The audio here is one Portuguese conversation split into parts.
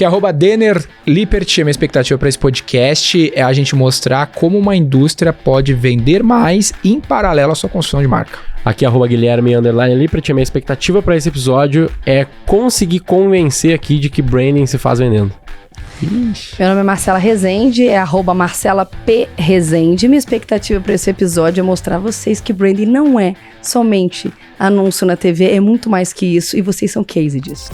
Que é @DenerLippert. A minha expectativa para esse podcast é a gente mostrar como uma indústria pode vender mais em paralelo à sua construção de marca. Aqui @Guilherme_Lippert. A minha expectativa para esse episódio é conseguir convencer aqui de que branding se faz vendendo. Ixi. Meu nome é Marcela Rezende, é @MarcelaPRezende. Minha expectativa para esse episódio é mostrar a vocês que branding não é somente anúncio na TV, é muito mais que isso e vocês são case disso.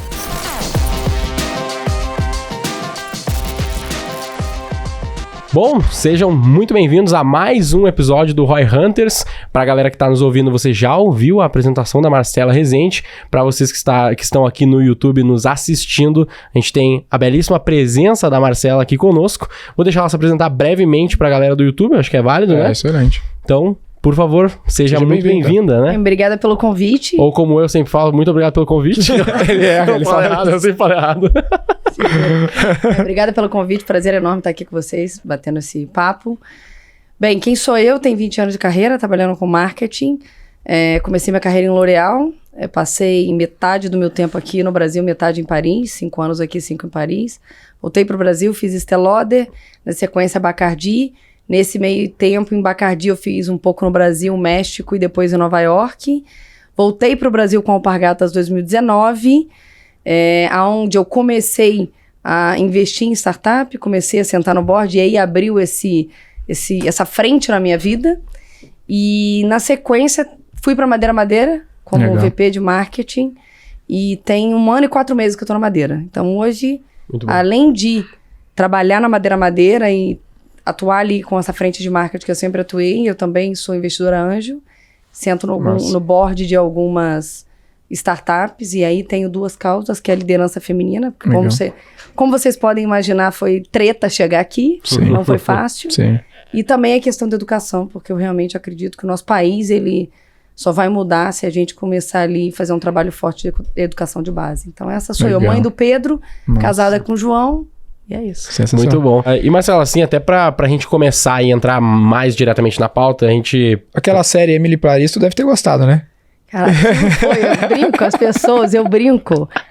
Bom, sejam muito bem-vindos a mais um episódio do Roy Hunters. Para a galera que está nos ouvindo, você já ouviu a apresentação da Marcela Rezende. Para vocês que estão aqui no YouTube nos assistindo, a gente tem a belíssima presença da Marcela aqui conosco. Vou deixar ela se apresentar brevemente para a galera do YouTube, acho que é válido, né? É, excelente. Então, por favor, seja muito bem-vinda, né? Obrigada pelo convite. Ou como eu sempre falo, muito obrigado pelo convite. ele fala errado, eu sempre falo errado. Obrigada pelo convite, prazer enorme estar aqui com vocês, batendo esse papo. Bem, quem sou eu? Tenho 20 anos de carreira, trabalhando com marketing. Comecei minha carreira em L'Oréal, passei metade do meu tempo aqui no Brasil, metade em Paris, 5 anos aqui, 5 em Paris. Voltei para o Brasil, fiz Estée Lauder, na sequência Bacardi. Nesse meio tempo, em Bacardi, eu fiz um pouco no Brasil, México e depois em Nova York. Voltei para o Brasil com a Alpargatas 2019, onde eu comecei a investir em startup, comecei a sentar no board e aí abriu essa frente na minha vida. E na sequência, fui para Madeira como VP de marketing e tem 1 ano e 4 meses que eu estou na Madeira. Então hoje, além de trabalhar na Madeira e atuar ali com essa frente de marketing que eu sempre atuei, eu também sou investidora anjo, sento no board de algumas startups e aí tenho 2 causas, que é a liderança feminina, porque como vocês podem imaginar, foi treta chegar aqui, não foi fácil. Sim. E também a questão da educação, porque eu realmente acredito que o nosso país, ele só vai mudar se a gente começar ali a fazer um trabalho forte de educação de base. Então essa sou eu, mãe do Pedro, casada com o João. E é isso. Muito bom. E Marcela, assim, até pra gente começar e entrar mais diretamente na pauta, a gente... Aquela série Emily Paris, tu deve ter gostado, né? Cara, eu brinco com as pessoas,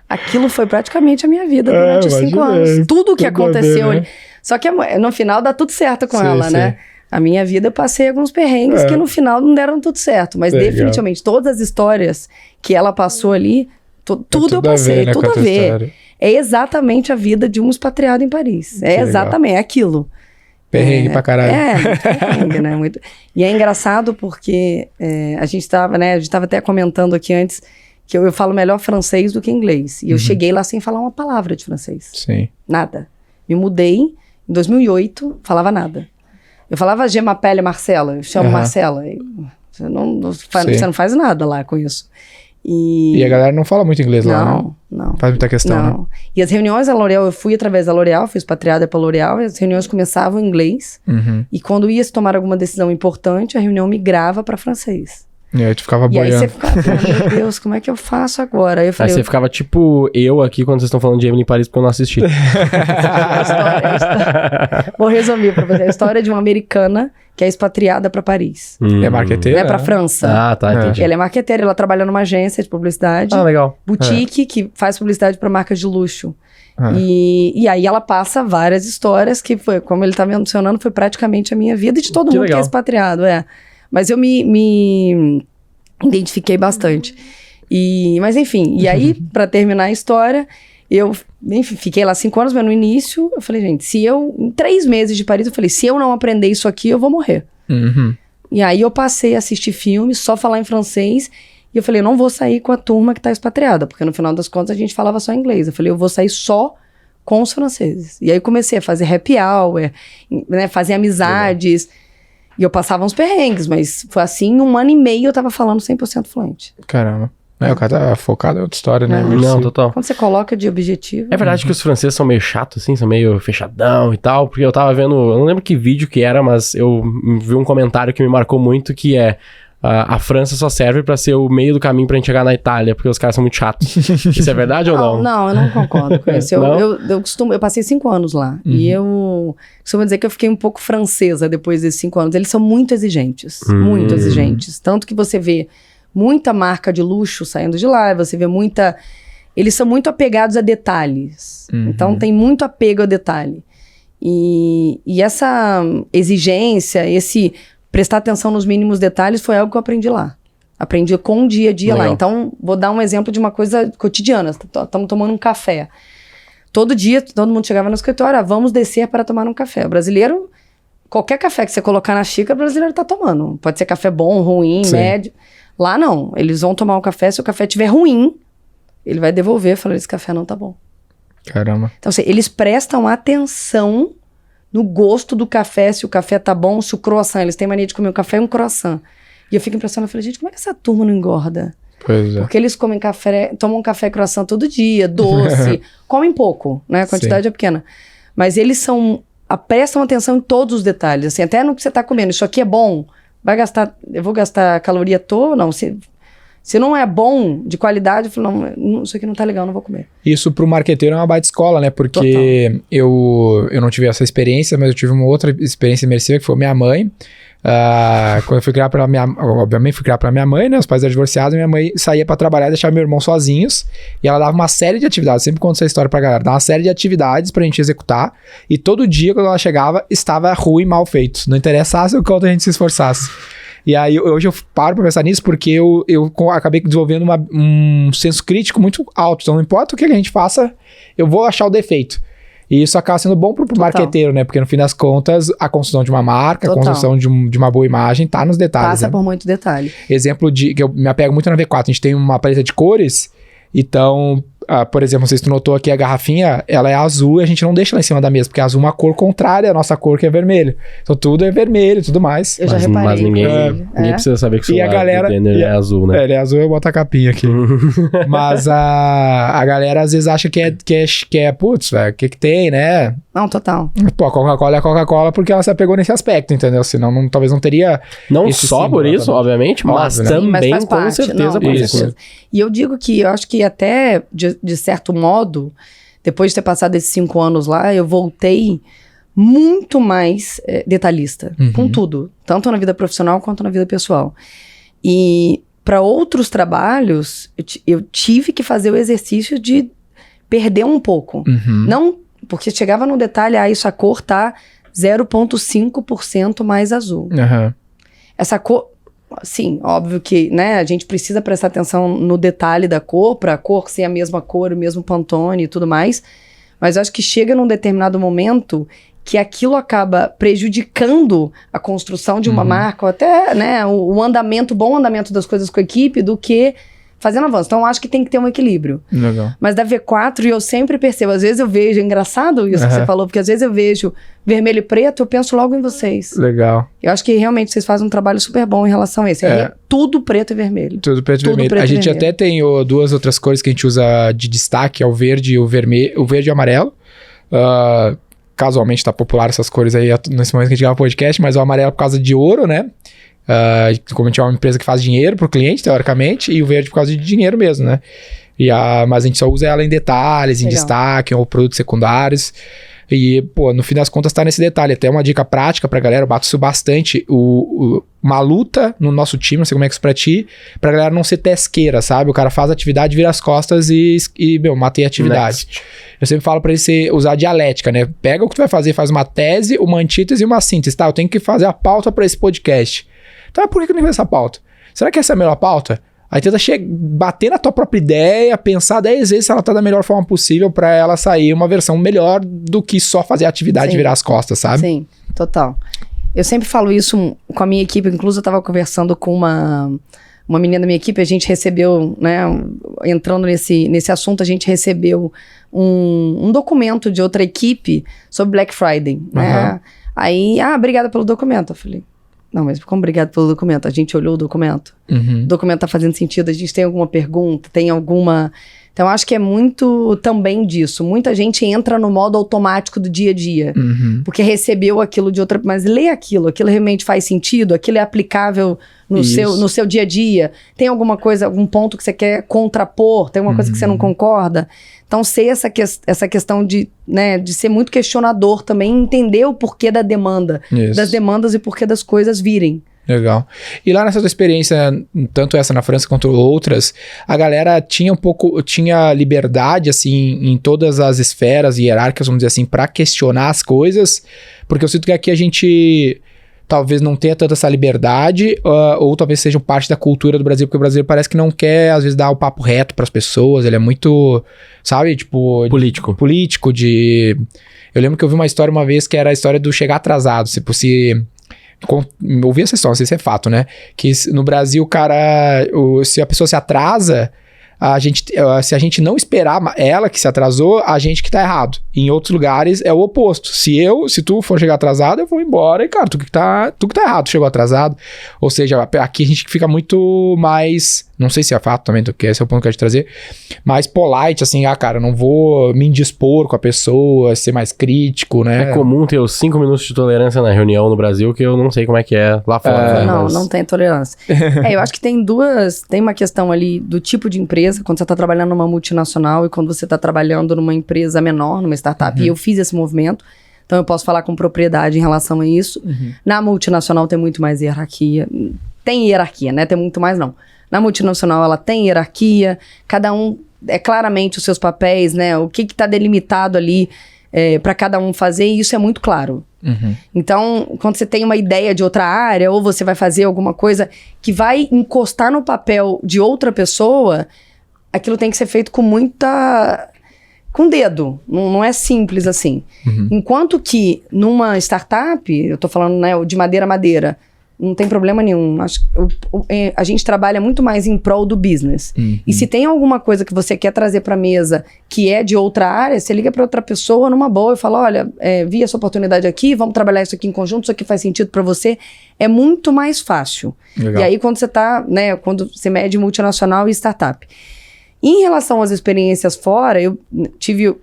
aquilo foi praticamente a minha vida durante 5 anos. Tudo que aconteceu ali. Só que no final dá tudo certo com ela, né? A minha vida eu passei alguns perrengues que no final não deram tudo certo. Mas definitivamente, todas as histórias que ela passou ali, tudo eu passei, tudo a ver. História. É exatamente a vida de um expatriado em Paris. É exatamente, é aquilo. Perrengue pra caralho. Muito perrengue, né? Muito. E é engraçado porque a gente tava até comentando aqui antes que eu falo melhor francês do que inglês. E eu cheguei lá sem falar uma palavra de francês. Sim. Nada. Me mudei em 2008, falava nada. Eu falava Je m'appelle Marcela, eu chamo Marcela. Você não faz nada lá com isso. E a galera não fala muito inglês lá, né? Não. Faz muita questão, né? E as reuniões da L'Oréal, eu fui através da L'Oréal, fui expatriada pela L'Oréal, e as reuniões começavam em inglês. E quando ia se tomar alguma decisão importante, a reunião migrava para francês. E aí tu ficava boiando. E aí você ficava, meu Deus, como é que eu faço agora? Aí eu falei, você ficava tipo eu aqui quando vocês estão falando de Emily Paris porque eu não assisti. A história. Vou resumir pra você. A história de uma americana que é expatriada para Paris. É marqueteira? É para França. Ah, tá, entendi. Ela é marqueteira, ela trabalha numa agência de publicidade. Ah, legal. Boutique, que faz publicidade para marcas de luxo. E aí ela passa várias histórias que foi, como ele tá mencionando, foi praticamente a minha vida e de todo mundo que é expatriado, Mas eu me identifiquei bastante. Mas enfim, e aí, para terminar a história, eu fiquei lá 5 anos, mas no início eu falei, gente, em 3 meses de Paris, eu falei, se eu não aprender isso aqui, eu vou morrer. E aí eu passei a assistir filmes, só falar em francês, e eu falei, eu não vou sair com a turma que tá expatriada, porque no final das contas a gente falava só inglês. Eu falei, eu vou sair só com os franceses. E aí eu comecei a fazer happy hour, né, fazer amizades. E eu passava uns perrengues, mas foi assim, 1 ano e meio eu tava falando 100% fluente. Caramba. O cara tá focado em outra história, né? Não, total. Quando você coloca de objetivo... É verdade que os franceses são meio chatos, assim, são meio fechadão e tal, porque eu tava vendo, eu não lembro que vídeo que era, mas eu vi um comentário que me marcou muito, que é... A França só serve pra ser o meio do caminho pra gente chegar na Itália, porque os caras são muito chatos. Isso é verdade ou não? Não, eu não concordo com isso. Eu passei 5 anos lá. E eu costumo dizer que eu fiquei um pouco francesa depois desses 5 anos. Eles são muito exigentes. Muito exigentes. Tanto que você vê muita marca de luxo saindo de lá, você vê muita eles são muito apegados a detalhes. Então, tem muito apego a detalhe. E essa exigência, esse prestar atenção nos mínimos detalhes foi algo que eu aprendi lá. Aprendi com o dia a dia lá. Então, vou dar um exemplo de uma coisa cotidiana. Estamos tomando um café. Todo dia, todo mundo chegava no escritório, vamos descer para tomar um café. O brasileiro, qualquer café que você colocar na xícara, o brasileiro tá tomando. Pode ser café bom, ruim, médio. Lá não. Eles vão tomar um café, se o café estiver ruim, ele vai devolver e falar, esse café não tá bom. Caramba. Então, assim, eles prestam atenção no gosto do café, se o café tá bom, se o croissant, eles têm mania de comer um café e um croissant. E eu fico impressionada, eu falei, gente, como é que essa turma não engorda? Pois é. Porque eles comem café, tomam café e croissant todo dia, doce, comem pouco, né? A quantidade é pequena. Mas eles prestam atenção em todos os detalhes, assim, até no que você tá comendo. Isso aqui é bom, eu vou gastar caloria toda? Não, se não é bom, de qualidade, eu falo, não, isso aqui não tá legal, não vou comer. Isso pro marqueteiro é uma baita escola, né? Porque eu não tive essa experiência, mas eu tive uma outra experiência imersiva, que foi minha mãe. Quando eu fui criar obviamente fui criar pra minha mãe, né? Os pais eram divorciados, minha mãe saía pra trabalhar e deixava meu irmão sozinhos. E ela dava uma série de atividades, sempre conto essa história pra galera, dava uma série de atividades pra gente executar. E todo dia, quando ela chegava, estava ruim, mal feito. Não interessasse o quanto a gente se esforçasse. E aí, hoje eu paro pra pensar nisso porque eu acabei desenvolvendo um senso crítico muito alto. Então, não importa o que a gente faça, eu vou achar o defeito. E isso acaba sendo bom pro marqueteiro, né? Porque no fim das contas, a construção de uma marca, a construção de uma boa imagem tá nos detalhes. Passa né? por muito detalhe. Exemplo que eu me apego muito na V4. A gente tem uma paleta de cores, então, por exemplo, não sei se tu notou aqui, a garrafinha, ela é azul e a gente não deixa ela em cima da mesa, porque azul é uma cor contrária à nossa cor, que é vermelho. Então tudo é vermelho e tudo mais. Eu já reparei. Mas ninguém precisa saber que o celular galera, é azul, né? Ele é azul, eu boto a capinha aqui. Mas a galera às vezes acha que é putz, velho, o que tem, né? Não, total. Pô, a Coca-Cola é a Coca-Cola porque ela se apegou nesse aspecto, entendeu? Senão talvez não teria... Não só por isso, obviamente, mas Óbvio, né? também mas com certeza por isso. E eu digo que eu acho que até, de certo modo, depois de ter passado esses 5 anos lá, eu voltei muito mais detalhista, com tudo. Tanto na vida profissional quanto na vida pessoal. E para outros trabalhos, eu tive que fazer o exercício de perder um pouco. Não, porque chegava no detalhe, isso a cor tá 0,5% mais azul. Essa cor... Sim, óbvio que, né, a gente precisa prestar atenção no detalhe da cor, para a cor ser a mesma cor, o mesmo Pantone e tudo mais, mas eu acho que chega num determinado momento que aquilo acaba prejudicando a construção de uma marca, ou até, né, o bom andamento das coisas com a equipe, do que fazendo avanço. Então, eu acho que tem que ter um equilíbrio. Legal. Mas da V4, eu sempre percebo, às vezes eu vejo, é engraçado isso que você falou, porque às vezes eu vejo vermelho e preto, eu penso logo em vocês. Legal. Eu acho que realmente vocês fazem um trabalho super bom em relação a isso. Tudo preto e vermelho. Tudo preto e vermelho. A gente até tem duas outras cores que a gente usa de destaque, é o verde e o vermelho, o verde e o amarelo. Casualmente tá popular essas cores aí nesse momento que a gente grava o podcast, mas o amarelo por causa de ouro, né? Como a gente é uma empresa que faz dinheiro pro cliente, teoricamente, e o verde por causa de dinheiro mesmo, né? Mas a gente só usa ela em detalhes, em destaque, ou produtos secundários. E, pô, no fim das contas tá nesse detalhe. Até uma dica prática pra galera, eu bato isso bastante. Uma luta no nosso time, não sei como é que é isso pra ti, pra galera não ser tesqueira, sabe? O cara faz atividade, vira as costas e matei a atividade. Next. Eu sempre falo pra ele usar dialética, né? Pega o que tu vai fazer, faz uma tese, uma antítese e uma síntese. Tá, eu tenho que fazer a pauta pra esse podcast. Então, por que eu não fiz essa pauta? Será que essa é a melhor pauta? Aí tenta bater na tua própria ideia, pensar 10 vezes se ela tá da melhor forma possível pra ela sair uma versão melhor do que só fazer a atividade e virar as costas, sabe? Sim, total. Eu sempre falo isso com a minha equipe, inclusive eu tava conversando com uma menina da minha equipe, a gente recebeu, né, entrando nesse assunto, a gente recebeu um documento de outra equipe sobre Black Friday, né? Aí, obrigada pelo documento, eu falei... Não, mas como obrigado pelo documento? A gente olhou o documento. O documento tá fazendo sentido? A gente tem alguma pergunta? Tem alguma... Então, acho que é muito também disso. Muita gente entra no modo automático do dia a dia. Porque recebeu aquilo de outra... Mas lê aquilo realmente faz sentido? Aquilo é aplicável no seu dia a dia? Tem alguma coisa, algum ponto que você quer contrapor? Tem alguma coisa que você não concorda? Então, ser essa questão de ser muito questionador também, entender o porquê da demanda, das demandas e porquê das coisas virem. Legal. E lá nessa tua experiência, tanto essa na França quanto outras, a galera tinha liberdade, assim, em todas as esferas hierárquicas, vamos dizer assim, pra questionar as coisas, porque eu sinto que aqui a gente talvez não tenha tanta essa liberdade, ou talvez seja parte da cultura do Brasil, porque o brasileiro parece que não quer, às vezes, dar o papo reto pras pessoas, ele é muito, sabe, tipo... Político, de... Eu lembro que eu vi uma história uma vez que era a história do chegar atrasado, eu ouvi essa história, não sei se é fato, né? Que no Brasil, cara, se a pessoa se atrasa, se a gente não esperar ela que se atrasou, a gente que tá errado. Em outros lugares é o oposto. Se tu for chegar atrasado, eu vou embora e, cara, tu que tá errado, chegou atrasado. Ou seja, aqui a gente fica muito mais... Não sei se é fato também, que esse é o ponto que eu quero te trazer. Mais polite, assim, cara, não vou me indispor com a pessoa, ser mais crítico, né? É comum ter os 5 minutos de tolerância na reunião no Brasil, que eu não sei como é que é lá fora. Não tem tolerância. Eu acho que tem uma questão ali do tipo de empresa, quando você tá trabalhando numa multinacional e quando você tá trabalhando numa empresa menor, numa startup, e eu fiz esse movimento, então eu posso falar com propriedade em relação a isso. Na multinacional tem muito mais hierarquia. Tem hierarquia, né? Tem muito mais não. Na multinacional, ela tem hierarquia, cada um é claramente os seus papéis, né? O que está delimitado ali para cada um fazer, e isso é muito claro. Então, quando você tem uma ideia de outra área, ou você vai fazer alguma coisa que vai encostar no papel de outra pessoa, aquilo tem que ser feito com dedo, não é simples assim. Enquanto que numa startup, eu tô falando, né, de madeira a madeira, não tem problema nenhum. A gente trabalha muito mais em prol do business. E se tem alguma coisa que você quer trazer para a mesa que é de outra área, você liga para outra pessoa numa boa e fala, olha, vi essa oportunidade aqui, vamos trabalhar isso aqui em conjunto, isso aqui faz sentido para você. É muito mais fácil. Legal. E aí quando você tá, né, quando você mede multinacional e startup. Em relação às experiências fora, eu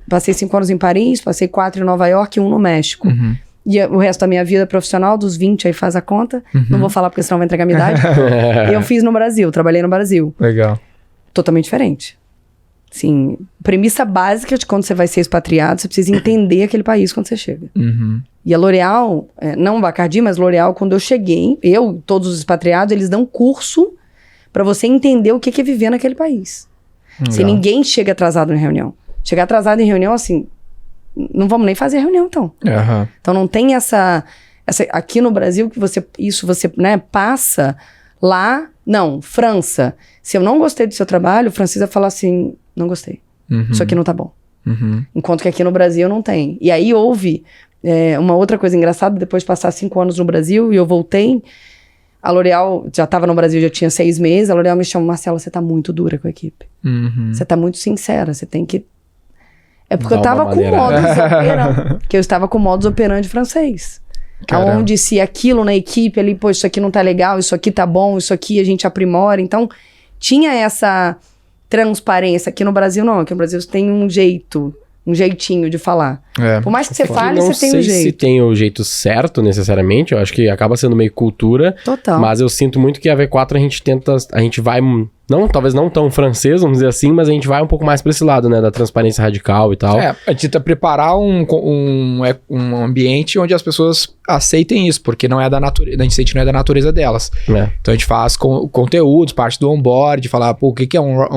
passei 5 anos em Paris, passei 4 em Nova York e 1 no México. E o resto da minha vida profissional, dos 20, aí faz a conta. Não vou falar porque senão vai entregar a minha idade. Eu fiz no Brasil, trabalhei no Brasil. Legal. Totalmente diferente. Sim, premissa básica de quando você vai ser expatriado, você precisa entender aquele país quando você chega. E a L'Oréal, não Bacardi, mas L'Oréal, quando eu cheguei, todos os expatriados, eles dão curso para você entender o que é viver naquele país. Se ninguém chega atrasado em reunião. Chegar atrasado em reunião, assim... Não vamos nem fazer reunião, então. Então não tem essa aqui no Brasil que você né, passa lá. Não, França. Se eu não gostei do seu trabalho, o francês vai falar assim, não gostei. Isso aqui não tá bom. Enquanto que aqui no Brasil não tem. E aí houve uma outra coisa engraçada, depois de passar 5 anos no Brasil, e eu voltei, a L'Oréal já estava no Brasil, já tinha 6 meses, a L'Oréal me chamou, Marcela, você tá muito dura com a equipe. Você tá muito sincera, você tem que... É porque eu estava com modus operandi, que eu estava com modus operandi francês. Caramba. Onde se aquilo na equipe ali, pô, isso aqui não tá legal, isso aqui tá bom, isso aqui a gente aprimora. Então, tinha essa transparência. Aqui no Brasil não, aqui no Brasil você tem um jeitinho de falar. Por mais que você fale, você tem um jeito. Não sei se tem o jeito certo, necessariamente. Eu acho que acaba sendo meio cultura. Total. Mas eu sinto muito que a V4 a gente vai... talvez não tão francês, vamos dizer assim, mas a gente vai um pouco mais pra esse lado, né? Da transparência radical e tal. A gente tenta preparar um ambiente onde as pessoas aceitem isso, porque não é da natureza, a gente sente que não é da natureza delas. Então a gente faz conteúdos, parte do onboard, falar, pô,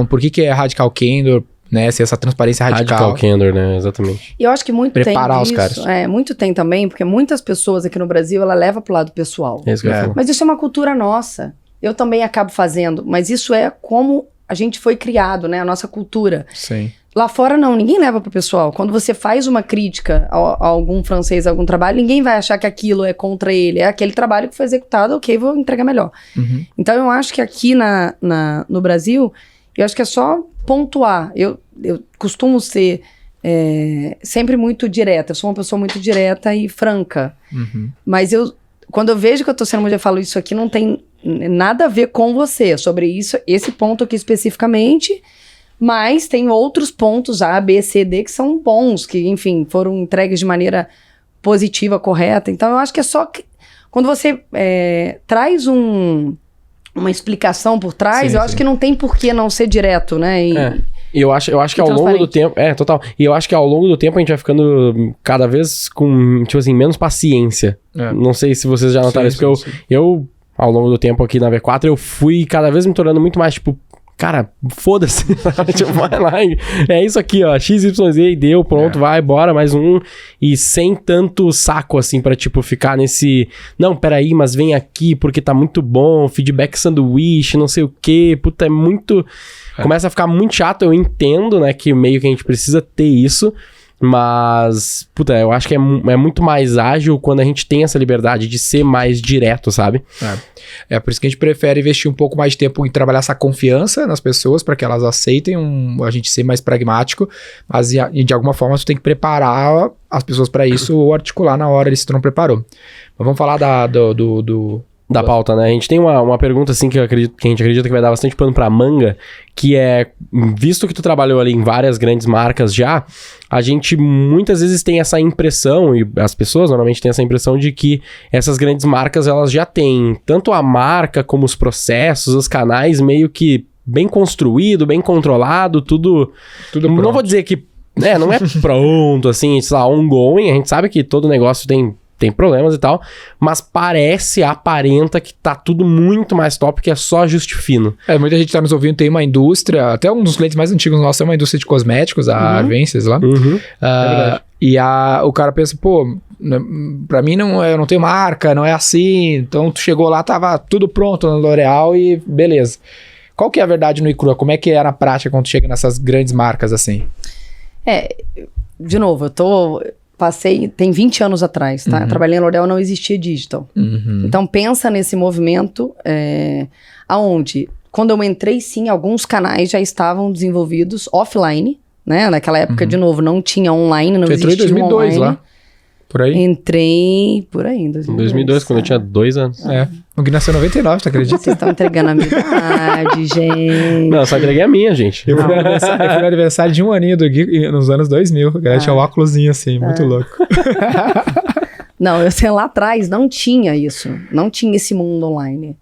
por que é radical candor, né? Se essa transparência radical. Radical candor, né? Exatamente. E eu acho que muito preparar tem os isso. caras. Muito tem também, porque muitas pessoas aqui no Brasil, ela leva pro lado pessoal. É isso que eu falo. Mas isso é uma cultura nossa. Eu também acabo fazendo, mas isso é como a gente foi criado, né? A nossa cultura. Sim. Lá fora não, ninguém leva pro pessoal. Quando você faz uma crítica a algum francês, a algum trabalho, ninguém vai achar que aquilo é contra ele. É aquele trabalho que foi executado, ok, vou entregar melhor. Então eu acho que aqui no Brasil, eu acho que é só pontuar. Eu costumo ser sempre muito direta. Eu sou uma pessoa muito direta e franca. Mas quando eu vejo que eu tô sendo mulher, eu falo, isso aqui não tem nada a ver com você, sobre isso, esse ponto aqui especificamente, mas tem outros pontos A, B, C, D que são bons, que, enfim, foram entregues de maneira positiva, correta. Então, eu acho que é só que, quando você traz uma explicação por trás, eu acho que não tem por que não ser direto, né? E eu acho que ao longo do tempo... total. E eu acho que ao longo do tempo a gente vai ficando cada vez com, tipo assim, menos paciência. Não sei se vocês já notaram isso, porque eu ao longo do tempo aqui na V4, eu fui cada vez me tornando muito mais, tipo, cara, foda-se, tipo, vai lá, é isso aqui, ó, XYZ e deu, pronto, vai, bora, mais um, e sem tanto saco, assim, pra, tipo, ficar nesse, não, peraí, mas vem aqui porque tá muito bom, feedback sanduíche, não sei o quê, puta, é muito, começa a ficar muito chato, eu entendo, né, que meio que a gente precisa ter isso, mas, puta, eu acho que é muito mais ágil quando a gente tem essa liberdade de ser mais direto, sabe? É por isso que a gente prefere investir um pouco mais de tempo em trabalhar essa confiança nas pessoas, para que elas aceitem a gente ser mais pragmático, mas de alguma forma tu tem que preparar as pessoas para isso ou articular na hora se tu não preparou. Mas vamos falar da pauta, né? A gente tem uma pergunta, assim, que a gente acredita que vai dar bastante pano pra manga, que é, visto que tu trabalhou ali em várias grandes marcas já, a gente muitas vezes tem essa impressão, e as pessoas normalmente têm essa impressão de que essas grandes marcas, elas já têm tanto a marca como os processos, os canais meio que bem construído, bem controlado, tudo pronto. Não vou dizer que, né, não é pronto, assim, sei lá, ongoing, a gente sabe que todo negócio tem problemas e tal, mas aparenta que tá tudo muito mais top, que é só ajuste fino. Muita gente tá nos ouvindo, tem uma indústria, até um dos clientes mais antigos nossos é uma indústria de cosméticos, a Arvences lá. É verdade. E o cara pensa, pô, pra mim eu não tenho marca, não é assim, então tu chegou lá, tava tudo pronto na L'Oréal e beleza. Qual que é a verdade no Icrua? Como é que é na prática quando tu chega nessas grandes marcas assim? De novo, tem 20 anos atrás, tá? Eu trabalhei na L'Oréal, não existia digital. Então, pensa nesse movimento, aonde, quando eu entrei, sim, alguns canais já estavam desenvolvidos offline, né? Naquela época, de novo, não tinha online, não existia online. Você entrou em 2002 lá? Por aí? Entrei por aí, em 2002. Em 2002, quando eu tinha 2 anos. O Gui nasceu em 99, tu acredita? Vocês estão entregando a minha idade, gente. Não, só entreguei a minha, gente. Eu fui no aniversário de um aninho do Gui nos anos 2000. O cara tinha um óculosinho assim, muito louco. Não, eu sei, lá atrás não tinha isso. Não tinha esse mundo online.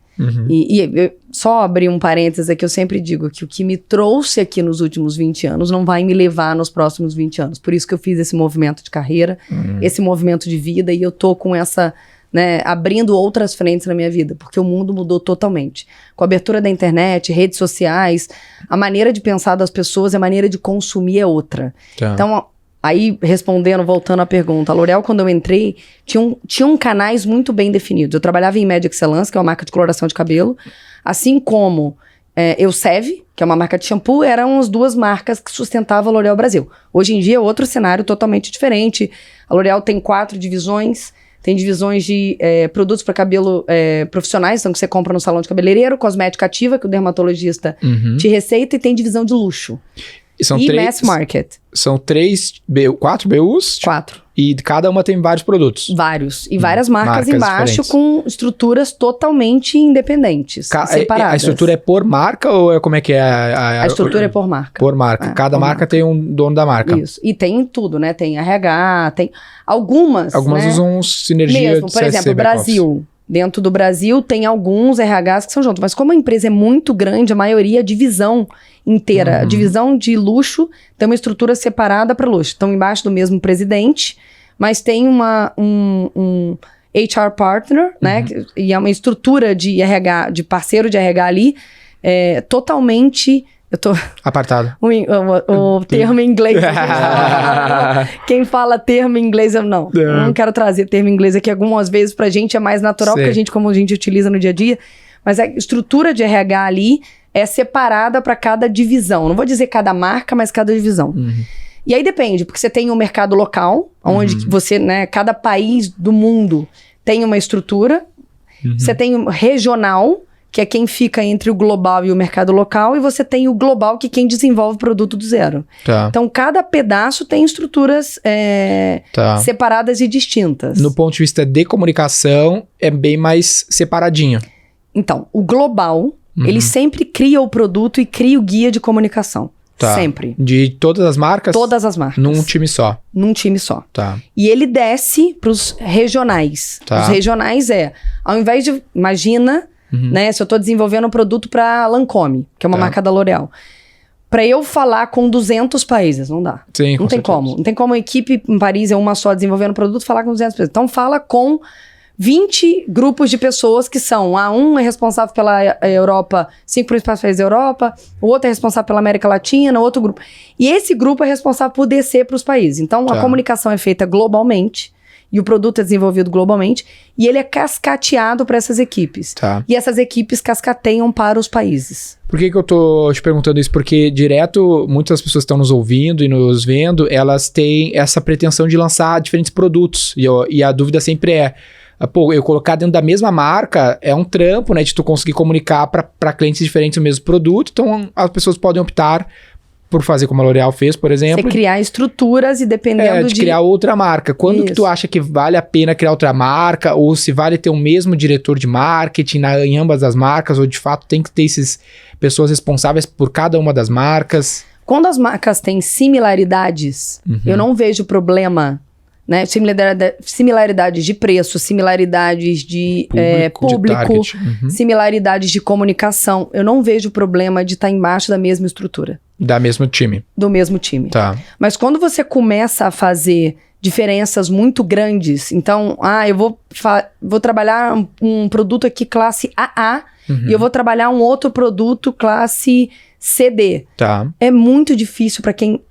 E eu só abrir um parênteses aqui, eu sempre digo que o que me trouxe aqui nos últimos 20 anos não vai me levar nos próximos 20 anos. Por isso que eu fiz esse movimento de carreira, esse movimento de vida, e eu tô com essa, né, abrindo outras frentes na minha vida, porque o mundo mudou totalmente. Com a abertura da internet, redes sociais, a maneira de pensar das pessoas, a maneira de consumir é outra. Então, aí, voltando à pergunta, a L'Oréal, quando eu entrei, tinham canais muito bem definidos. Eu trabalhava em Média Excellence, que é uma marca de coloração de cabelo, assim como Elseve, que é uma marca de shampoo, eram as duas marcas que sustentavam a L'Oréal Brasil. Hoje em dia é outro cenário totalmente diferente. A L'Oréal tem 4 divisões, tem divisões de produtos para cabelo profissionais, então que você compra no salão de cabeleireiro, cosmética ativa, que o dermatologista te receita, e tem divisão de luxo. E mass market. São 4 BUs? 4. E cada uma tem vários produtos? Vários. E várias marcas embaixo diferentes, com estruturas totalmente independentes, separadas. A estrutura é por marca ou como é que é? A estrutura é por marca. Por marca. Cada marca tem um dono da marca. Isso. E tem tudo, né? Tem RH, tem algumas, Algumas, né, usam sinergia mesmo, por exemplo, Brasil. Dentro do Brasil tem alguns RHs que são juntos, mas como a empresa é muito grande, a maioria é divisão inteira. A divisão de luxo tem uma estrutura separada para luxo. Estão embaixo do mesmo presidente, mas tem um HR partner, né? E é uma estrutura de RH, de parceiro de RH ali, totalmente... Eu tô... Apartado. O termo em inglês. Quem fala termo em inglês, eu não quero trazer termo em inglês aqui. Algumas vezes pra gente é mais natural, porque como a gente utiliza no dia a dia. Mas a estrutura de RH ali é separada para cada divisão. Não vou dizer cada marca, mas cada divisão. E aí depende, porque você tem um mercado local, onde você, né, cada país do mundo tem uma estrutura. Você tem um regional, que é quem fica entre o global e o mercado local, e você tem o global, que é quem desenvolve o produto do zero. Então, cada pedaço tem estruturas separadas e distintas. No ponto de vista de comunicação, é bem mais separadinho. Então, o global, ele sempre cria o produto e cria o guia de comunicação. Sempre. De todas as marcas? Todas as marcas. Num time só? Num time só. E ele desce para os regionais. Os regionais ao invés de, imagina... né? Se eu tô desenvolvendo um produto para Lancôme, que é uma marca da L'Oréal. Para eu falar com 200 países, não dá. Sim, não tem como. Não tem como a equipe em Paris é uma só desenvolvendo produto falar com 200 países. Então fala com 20 grupos de pessoas que são, um é responsável pela Europa, 5 principais países da Europa, o outro é responsável pela América Latina, outro grupo. E esse grupo é responsável por descer para os países. Então, a comunicação é feita globalmente, e o produto é desenvolvido globalmente, e ele é cascateado para essas equipes. E essas equipes cascateiam para os países. Por que eu tô te perguntando isso? Porque direto, muitas pessoas que estão nos ouvindo e nos vendo, elas têm essa pretensão de lançar diferentes produtos. E a dúvida sempre é, pô, eu colocar dentro da mesma marca é um trampo, né? De tu conseguir comunicar para clientes diferentes o mesmo produto. Então, as pessoas podem optar por fazer como a L'Oréal fez, por exemplo. Você criar estruturas e dependendo de criar outra marca. Quando que tu acha que vale a pena criar outra marca? Ou se vale ter o mesmo diretor de marketing em ambas as marcas? Ou de fato tem que ter essas pessoas responsáveis por cada uma das marcas? Quando as têm similaridades, eu não vejo problema, né? Similaridades de preço, similaridades de público, similaridades de comunicação. Eu não vejo problema de estar embaixo da mesma estrutura. Da mesmo time. Do mesmo time. Tá. Mas quando você começa a fazer diferenças muito grandes, então, eu vou trabalhar um produto aqui classe AA e eu vou trabalhar um outro produto classe CD. Tá. É muito difícil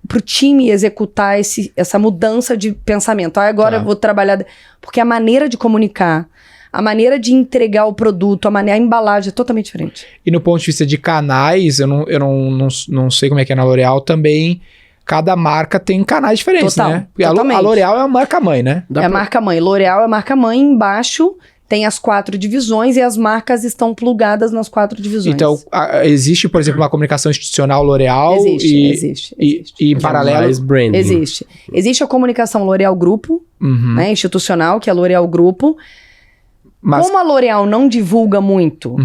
pro time executar essa mudança de pensamento. Agora eu vou trabalhar... Porque a maneira de comunicar, a maneira de entregar o produto, a embalagem é totalmente diferente. E no ponto de vista de canais, eu não sei como é que é na L'Oréal também. Cada marca tem canais diferentes, né? Porque a L'Oréal é a marca-mãe, né? É a marca-mãe. L'Oréal é a marca-mãe. Embaixo tem as 4 divisões e as marcas estão plugadas nas 4 divisões. Então, existe, por exemplo, uma comunicação institucional L'Oréal? Existe. E em paralelo... Existe. Existe a comunicação L'Oréal Grupo, né, institucional, que é a L'Oréal Grupo. Mas... Como a L'Oréal não divulga muito,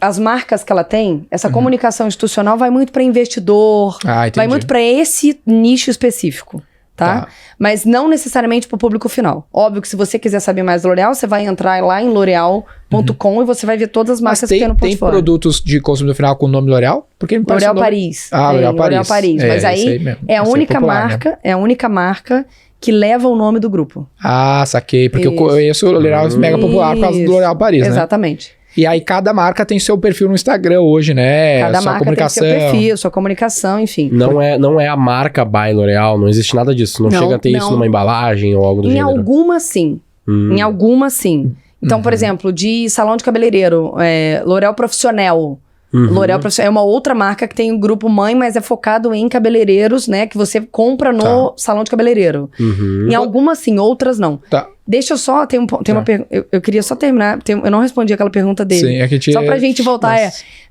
as marcas que ela tem, essa comunicação institucional vai muito para investidor, vai muito para esse nicho específico, tá? Mas não necessariamente para o público final. Óbvio que se você quiser saber mais da L'Oréal, você vai entrar lá em l'oreal.com e você vai ver todas as marcas que tem no portfólio. Tem produtos de consumidor final com o nome L'Oréal? Porque me parece L'Oréal Paris. L'Oréal Paris. Mas aí é a única marca, né? É a única marca que leva o nome do grupo. Saquei. Porque eu conheço o L'Oréal mega popular por causa do L'Oréal Paris, né? Exatamente. E aí cada marca tem seu perfil no Instagram hoje, né? Cada marca comunicação. Tem seu perfil, sua comunicação, enfim. Não é a marca by L'Oréal, não existe nada disso. Não chega a ter isso numa embalagem ou algo do gênero. Em algumas, sim. Então, por exemplo, de salão de cabeleireiro, L'Oréal Profissional. L'Oréal Profissional é uma outra marca que tem um grupo mãe, mas é focado em cabeleireiros, né? Que você compra no salão de cabeleireiro. Em algumas sim, outras não. Deixa eu só... Tem uma pergunta... Eu queria só terminar... eu não respondi aquela pergunta dele. Sim, só pra gente voltar.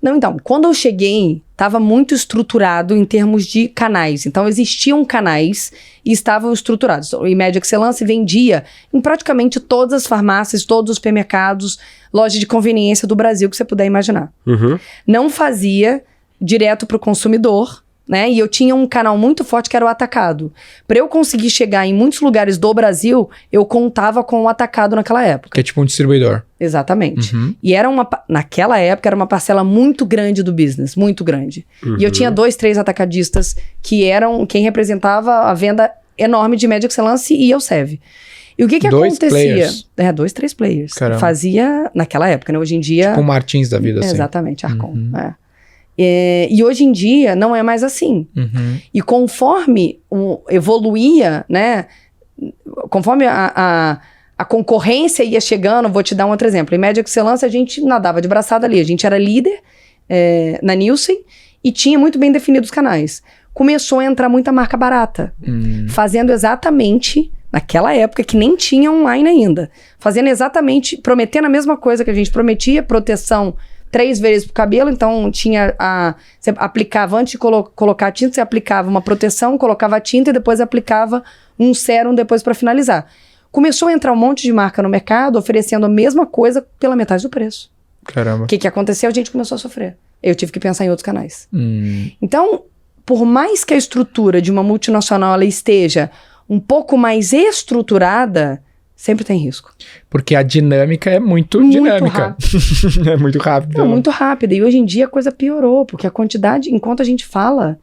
Não, então, quando eu cheguei, estava muito estruturado em termos de canais. Então, existiam canais e estavam estruturados. O Imed Excellence vendia em praticamente todas as farmácias, todos os supermercados, lojas de conveniência do Brasil que você puder imaginar. Não fazia direto para o consumidor, né? E eu tinha um canal muito forte que era o atacado. Para eu conseguir chegar em muitos lugares do Brasil, eu contava com o atacado naquela época. Que é tipo um distribuidor. Exatamente. E naquela época era uma parcela muito grande do business, muito grande. E eu tinha 2, 3 atacadistas que eram quem representava a venda enorme de Imed Excellence e Elseve. E o que acontecia? Players. 2, 3 players. Caramba. Fazia naquela época, né? Hoje em dia... Tipo um Martins da vida, assim. Exatamente, Arcon. E hoje em dia não é mais assim. E conforme evoluía, né? Conforme a concorrência ia chegando, vou te dar um outro exemplo. Em Imed Excellence a gente nadava de braçada ali. A gente era líder na Nielsen e tinha muito bem definidos os canais. Começou a entrar muita marca barata. Fazendo exatamente... Naquela época que nem tinha online ainda. Fazendo exatamente, prometendo a mesma coisa que a gente prometia, proteção 3 vezes pro cabelo, então tinha você aplicava, antes de colocar a tinta, você aplicava uma proteção, colocava a tinta e depois aplicava um sérum depois para finalizar. Começou a entrar um monte de marca no mercado oferecendo a mesma coisa pela metade do preço. Caramba. O que aconteceu? A gente começou a sofrer. Eu tive que pensar em outros canais. Então, por mais que a estrutura de uma multinacional ela esteja um pouco mais estruturada, sempre tem risco. Porque a dinâmica é muito dinâmica. É muito rápido. Muito rápida. E hoje em dia a coisa piorou, porque a quantidade, enquanto a gente fala,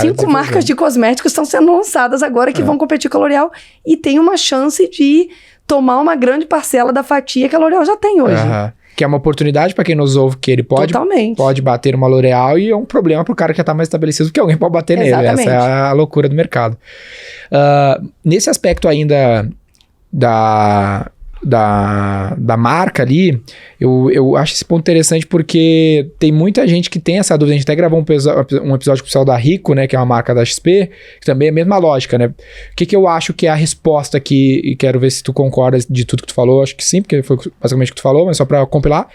5 marcas de cosméticos estão sendo lançadas agora que vão competir com a L'Oréal e tem uma chance de tomar uma grande parcela da fatia que a L'Oréal já tem hoje. Que é uma oportunidade para quem nos ouve, que ele pode bater uma L'Oréal, e é um problema pro cara que já tá mais estabelecido, porque alguém pode bater nele. Essa é a loucura do mercado. Nesse aspecto ainda da marca ali, eu acho esse ponto interessante, porque tem muita gente que tem essa dúvida. A gente até gravou um episódio com o pessoal da Rico, né, que é uma marca da XP, que também é a mesma lógica, né? O que eu acho que é a resposta aqui, e quero ver se tu concorda de tudo que tu falou, acho que sim, porque foi basicamente o que tu falou, mas só para compilar,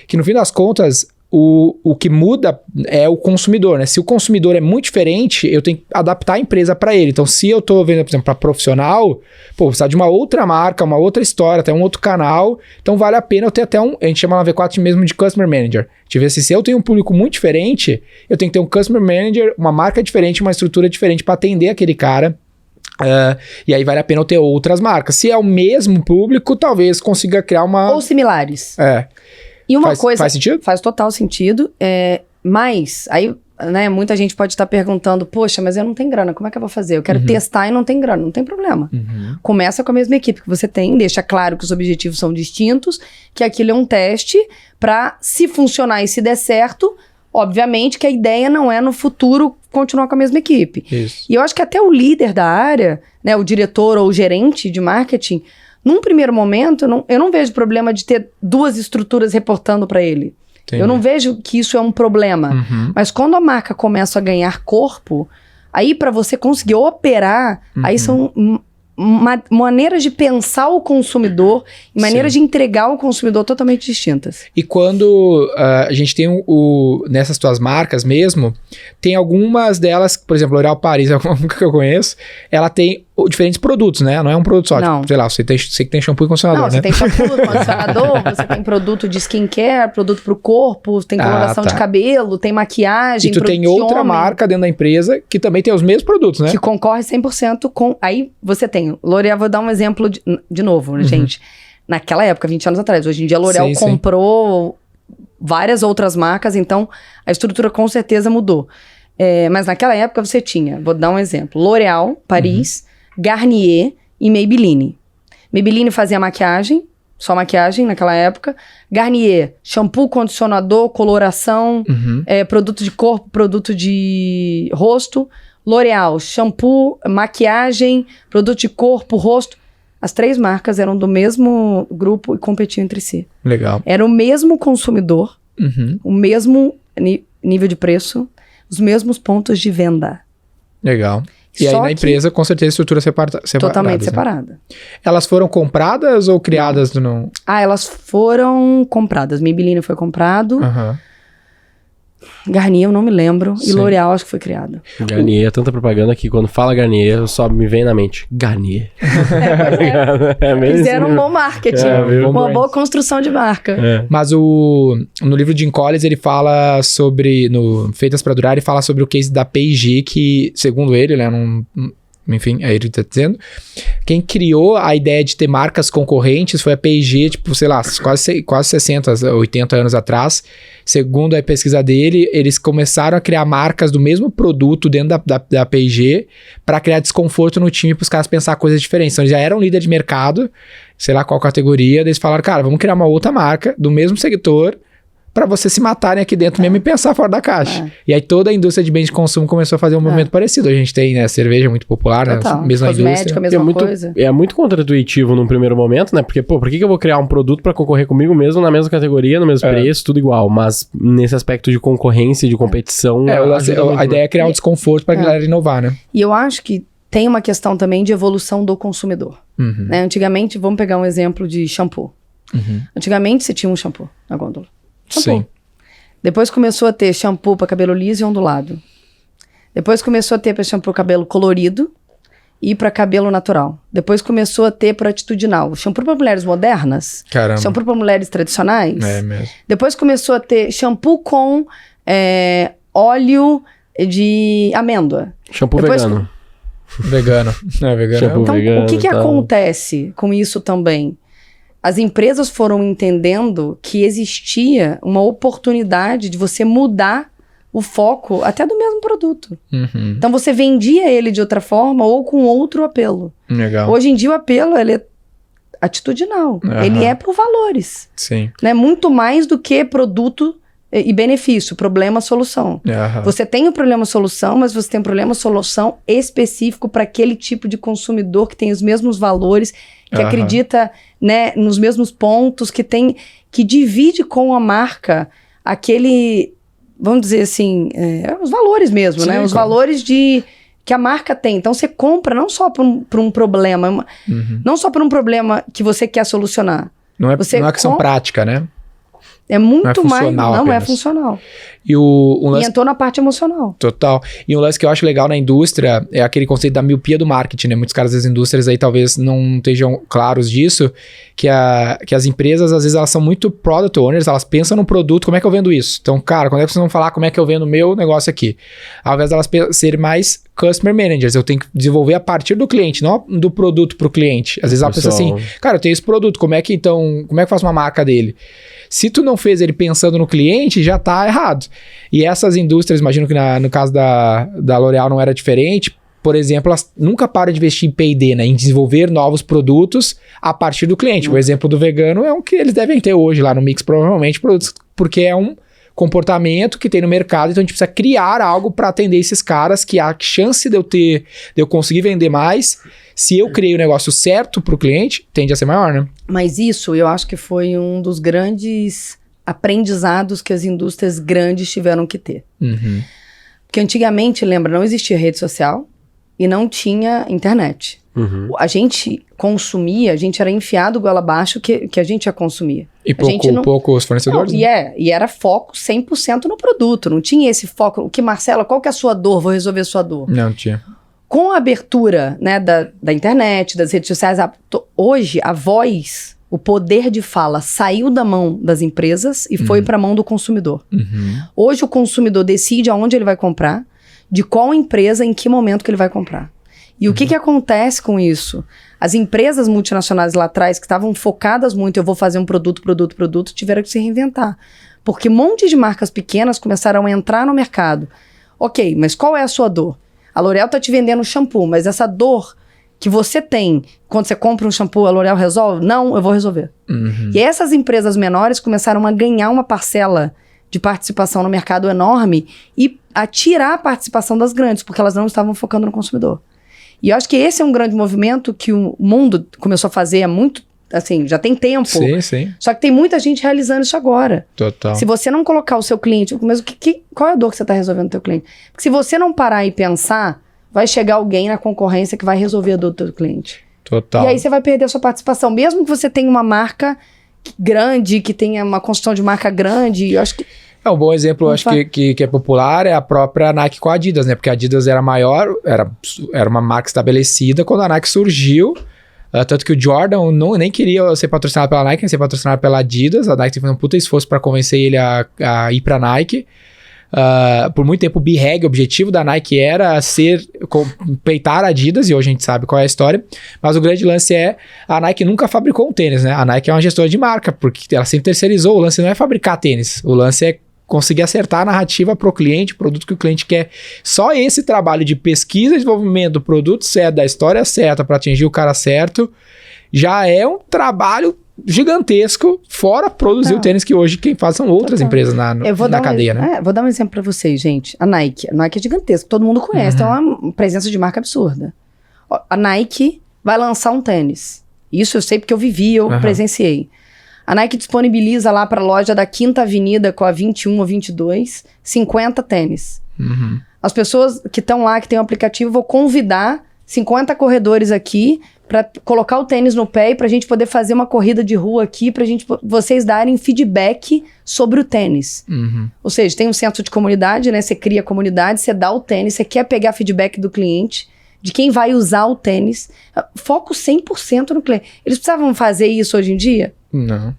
que no fim das contas, o que muda é o consumidor, né? Se o consumidor é muito diferente, eu tenho que adaptar a empresa para ele. Então, se eu tô vendo, por exemplo, para profissional, precisa de uma outra marca, uma outra história, até um outro canal. Então, vale a pena eu ter até a gente chama na V4 mesmo de Customer Manager. Se eu tenho um público muito diferente, eu tenho que ter um Customer Manager, uma marca diferente, uma estrutura diferente para atender aquele cara. E aí vale a pena eu ter outras marcas. Se é o mesmo público, talvez consiga criar uma... Ou similares. E uma coisa... Faz sentido? Faz total sentido. Mas, aí, né, muita gente pode estar perguntando, poxa, mas eu não tenho grana, como é que eu vou fazer? Eu quero testar e não tem grana. Não tem problema. Começa com a mesma equipe que você tem, deixa claro que os objetivos são distintos, que aquilo é um teste para, se funcionar e se der certo, obviamente que a ideia não é no futuro continuar com a mesma equipe. Isso. E eu acho que até o líder da área, né, o diretor ou o gerente de marketing, num primeiro momento, eu não vejo problema de ter duas estruturas reportando para ele. Entendi. Eu não vejo que isso é um problema. Mas quando a marca começa a ganhar corpo, aí para você conseguir operar, aí são maneiras de pensar o consumidor e maneiras de entregar ao consumidor totalmente distintas. E quando a gente tem nessas tuas marcas mesmo, tem algumas delas, por exemplo, L'Oréal Paris, é uma marca que eu conheço, ela tem diferentes produtos, né? Não é um produto só. Não. Tipo, sei lá, você que tem shampoo e condicionador, né? Você tem shampoo, condicionador, você tem produto de skincare, produto pro corpo, tem coloração de cabelo, tem maquiagem, e tu tem outra marca dentro da empresa que também tem os mesmos produtos, né? Que concorre 100% com... Aí você tem... L'Oréal, vou dar um exemplo de novo, gente. Naquela época, 20 anos atrás. Hoje em dia, a L'Oréal comprou várias outras marcas, então a estrutura com certeza mudou. Mas naquela época você tinha, vou dar um exemplo, L'Oréal, Paris, Garnier e Maybelline. Maybelline fazia maquiagem, só maquiagem naquela época. Garnier, shampoo, condicionador, coloração, produto de corpo, produto de rosto. L'Oréal, shampoo, maquiagem, produto de corpo, rosto. As três marcas eram do mesmo grupo e competiam entre si. Legal. Era o mesmo consumidor, o mesmo nível de preço, os mesmos pontos de venda. Legal. E aí na empresa, com certeza, estrutura separada. Totalmente separada. Elas foram compradas ou criadas? Não. Elas foram compradas. Maybelline foi comprado. Garnier eu não me lembro. Sim. E L'Oréal acho que foi criado. Garnier, tanta propaganda que quando fala Garnier, só me vem na mente. Garnier. Fizeram um bom marketing. Uma boa construção de marca. Mas no livro de Jim Collins, ele fala sobre, no Feitas para Durar, ele fala sobre o case da P&G, que, segundo ele, né, enfim, aí ele tá dizendo, quem criou a ideia de ter marcas concorrentes foi a P&G, tipo, sei lá, quase 60, 80 anos atrás. Segundo a pesquisa dele, eles começaram a criar marcas do mesmo produto dentro da P&G para criar desconforto no time, para os caras pensar coisas diferentes. Então, eles já eram líder de mercado, sei lá qual categoria, eles falaram, cara, vamos criar uma outra marca do mesmo sector para vocês se matarem aqui dentro mesmo e pensar fora da caixa. E aí toda a indústria de bens de consumo começou a fazer um movimento parecido. A gente tem, né, cerveja muito popular, né, mesma indústria. A mesma coisa. É muito contraintuitivo num primeiro momento, né? Porque, por que eu vou criar um produto para concorrer comigo mesmo na mesma categoria, no mesmo preço, tudo igual? Mas nesse aspecto de concorrência, de competição... a ideia é criar um desconforto para a galera inovar, né? E eu acho que tem uma questão também de evolução do consumidor. Né? Antigamente, vamos pegar um exemplo de shampoo. Antigamente, você tinha um shampoo na gôndola. Shampoo. Sim. Depois começou a ter shampoo para cabelo liso e ondulado. Depois começou a ter para shampoo cabelo colorido e para cabelo natural. Depois começou a ter para atitudinal. Shampoo para mulheres modernas. Caramba. Shampoo para mulheres tradicionais. É mesmo. Depois começou a ter shampoo com óleo de amêndoa. Shampoo vegano. Vegano. Vegano. Então, o que acontece com isso também? As empresas foram entendendo que existia uma oportunidade de você mudar o foco até do mesmo produto. Então você vendia ele de outra forma ou com outro apelo. Legal. Hoje em dia o apelo, atitudinal. Ele é por valores. Sim. Né? Muito mais do que produto e benefício, problema, solução. Você tem o problema, solução, mas você tem um problema, solução específico para aquele tipo de consumidor que tem os mesmos valores, que acredita, né, nos mesmos pontos, que divide com a marca aquele, vamos dizer assim, os valores mesmo, sim, né? Os valores que a marca tem. Então você compra não só por um problema, não só por um problema que você quer solucionar. Não é questão prática, né? É muito não é mais. Não apenas. É funcional. E um lance... entrou na parte emocional. Total. E um lance que eu acho legal na indústria é aquele conceito da miopia do marketing, né? Muitos caras das indústrias aí talvez não estejam claros disso, que as empresas, às vezes, elas são muito product owners, elas pensam no produto, como é que eu vendo isso? Então, cara, quando é que vocês vão falar como é que eu vendo o meu negócio aqui? Ao invés delas serem mais customer managers, eu tenho que desenvolver a partir do cliente, não do produto pro cliente. Às vezes ela pensa assim, cara, eu tenho esse produto, como é que eu faço uma marca dele? Se tu não fez ele pensando no cliente, já tá errado. E essas indústrias, imagino que no caso da L'Oréal não era diferente, por exemplo, elas nunca param de investir em P&D, né? Em desenvolver novos produtos a partir do cliente. O exemplo do vegano é um que eles devem ter hoje lá no mix, provavelmente, produtos, porque é um comportamento que tem no mercado, então a gente precisa criar algo para atender esses caras, que a chance de eu conseguir vender mais, se eu criei o negócio certo para o cliente, tende a ser maior, né? Mas isso eu acho que foi um dos grandes aprendizados que as indústrias grandes tiveram que ter. Porque antigamente, lembra, não existia rede social e não tinha internet. A gente consumia, a gente era enfiado goela abaixo que a gente ia consumir. E poucos fornecedores? Não, e era foco 100% no produto, não tinha esse foco. Marcela, qual que é a sua dor? Vou resolver a sua dor. Não tinha. Com a abertura, né, da internet, das redes sociais, hoje a voz, o poder de fala saiu da mão das empresas e foi para a mão do consumidor. Hoje o consumidor decide aonde ele vai comprar, de qual empresa, em que momento que ele vai comprar. E o que acontece com isso? As empresas multinacionais lá atrás, que estavam focadas muito, eu vou fazer um produto, tiveram que se reinventar. Porque um monte de marcas pequenas começaram a entrar no mercado. Ok, mas qual é a sua dor? A L'Oréal tá te vendendo shampoo, mas essa dor que você tem quando você compra um shampoo, a L'Oréal resolve? Não, eu vou resolver. E essas empresas menores começaram a ganhar uma parcela de participação no mercado enorme e a tirar a participação das grandes, porque elas não estavam focando no consumidor. E eu acho que esse é um grande movimento que o mundo começou a fazer há muito, assim, já tem tempo. Sim. Só que tem muita gente realizando isso agora. Total. Se você não colocar o seu cliente, mas qual é a dor que você está resolvendo no teu cliente? Porque se você não parar e pensar, vai chegar alguém na concorrência que vai resolver a dor do teu cliente. Total. E aí você vai perder a sua participação. Mesmo que você tenha uma marca grande, que tenha uma construção de marca grande, eu acho que... Um bom exemplo, acho que é popular, é a própria Nike com a Adidas, né? Porque a Adidas era maior, era uma marca estabelecida quando a Nike surgiu. Tanto que o Jordan nem queria ser patrocinado pela Nike, nem ser patrocinado pela Adidas. A Nike teve um puta esforço para convencer ele a ir pra Nike. Por muito tempo o o objetivo da Nike era peitar a Adidas, e hoje a gente sabe qual é a história, mas o grande lance é, a Nike nunca fabricou um tênis, né? A Nike é uma gestora de marca, porque ela sempre terceirizou, o lance não é fabricar tênis, o lance é conseguir acertar a narrativa pro cliente, o produto que o cliente quer. Só esse trabalho de pesquisa e desenvolvimento do produto certo, da história certa para atingir o cara certo, já é um trabalho gigantesco, fora produzir o tênis, que hoje quem faz são outras empresas na cadeia, né? Vou dar um exemplo para vocês, gente. A Nike é gigantesca, todo mundo conhece, tem uma presença de marca absurda. A Nike vai lançar um tênis. Isso eu sei porque eu vivi, eu presenciei. A Nike disponibiliza lá para a loja da Quinta Avenida com a 21 ou 22, 50 tênis. As pessoas que estão lá, que tem o aplicativo, vou convidar 50 corredores aqui para colocar o tênis no pé e para a gente poder fazer uma corrida de rua aqui, para vocês darem feedback sobre o tênis. Ou seja, tem um senso de comunidade, né? Você cria comunidade, você dá o tênis, você quer pegar feedback do cliente, de quem vai usar o tênis. Foco 100% no cliente. Eles precisavam fazer isso hoje em dia? Não.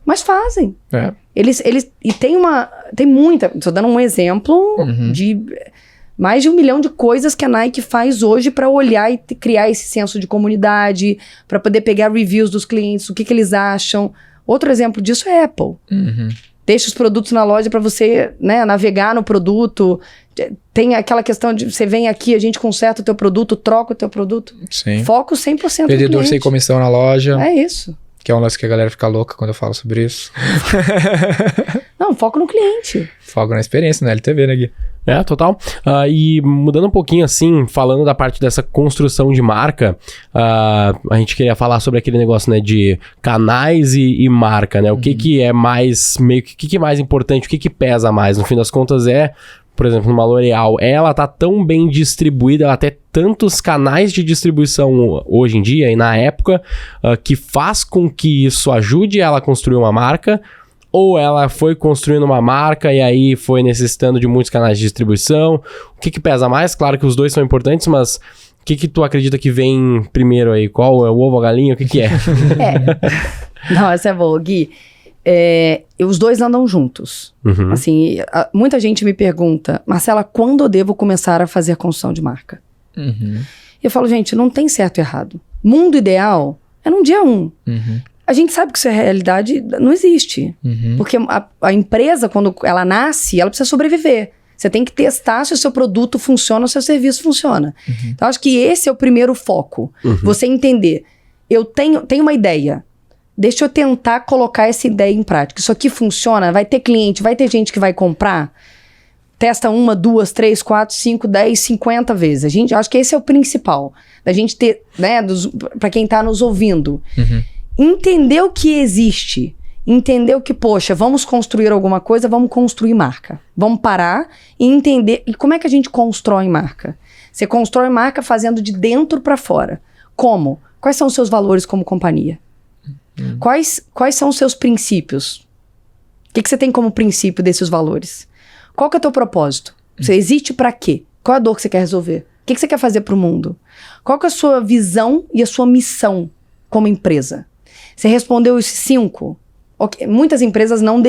Mas fazem. E tem muita... Estou dando um exemplo de mais de 1 milhão de coisas que a Nike faz hoje para olhar e criar esse senso de comunidade, para poder pegar reviews dos clientes, o que eles acham. Outro exemplo disso é a Apple. Deixa os produtos na loja para você, né, navegar no produto. Tem aquela questão de você vem aqui, a gente conserta o teu produto, troca o teu produto. Sim. Foco 100% no Vendedor cliente. sem comissão na loja. É isso. Que é um lance que a galera fica louca quando eu falo sobre isso. Não, foco no cliente. Foco na experiência, na LTV, né, Gui? Total. E mudando um pouquinho assim, falando da parte dessa construção de marca, a gente queria falar sobre aquele negócio, né, de canais e marca, né? O que é mais, meio que é mais importante, o que pesa mais? No fim das contas por exemplo, numa L'Oréal, ela tá tão bem distribuída, ela tem tantos canais de distribuição hoje em dia e na época, que faz com que isso ajude ela a construir uma marca, ou ela foi construindo uma marca e aí foi necessitando de muitos canais de distribuição? O que pesa mais? Claro que os dois são importantes, mas o que tu acredita que vem primeiro aí? Qual é o ovo, a galinha? O que é? Não, essa é boa, Gui. Os dois andam juntos. Uhum. Assim, muita gente me pergunta, Marcela, quando eu devo começar a fazer construção de marca? Eu falo, gente, não tem certo e errado. Mundo ideal é no dia 1. A gente sabe que isso é realidade, não existe. Porque a empresa, quando ela nasce, ela precisa sobreviver. Você tem que testar se o seu produto funciona, se o seu serviço funciona. Então, acho que esse é o primeiro foco. Você entender, eu tenho uma ideia. Deixa eu tentar colocar essa ideia em prática. Isso aqui funciona? Vai ter cliente? Vai ter gente que vai comprar? Testa 1, 2, 3, 4, 5, 10, 50 vezes. Acho que esse é o principal. Da gente ter, né, para quem tá nos ouvindo. Entender o que existe. Entender o que, poxa, vamos construir alguma coisa, vamos construir marca. Vamos parar e entender. E como é que a gente constrói marca? Você constrói marca fazendo de dentro para fora. Como? Quais são os seus valores como companhia? Quais são os seus princípios? O que você tem como princípio desses valores? Qual que é o teu propósito? Você existe para quê? Qual é a dor que você quer resolver? O que você quer fazer para o mundo? Qual que é a sua visão e a sua missão como empresa? Você respondeu esses 5? Okay. Muitas empresas não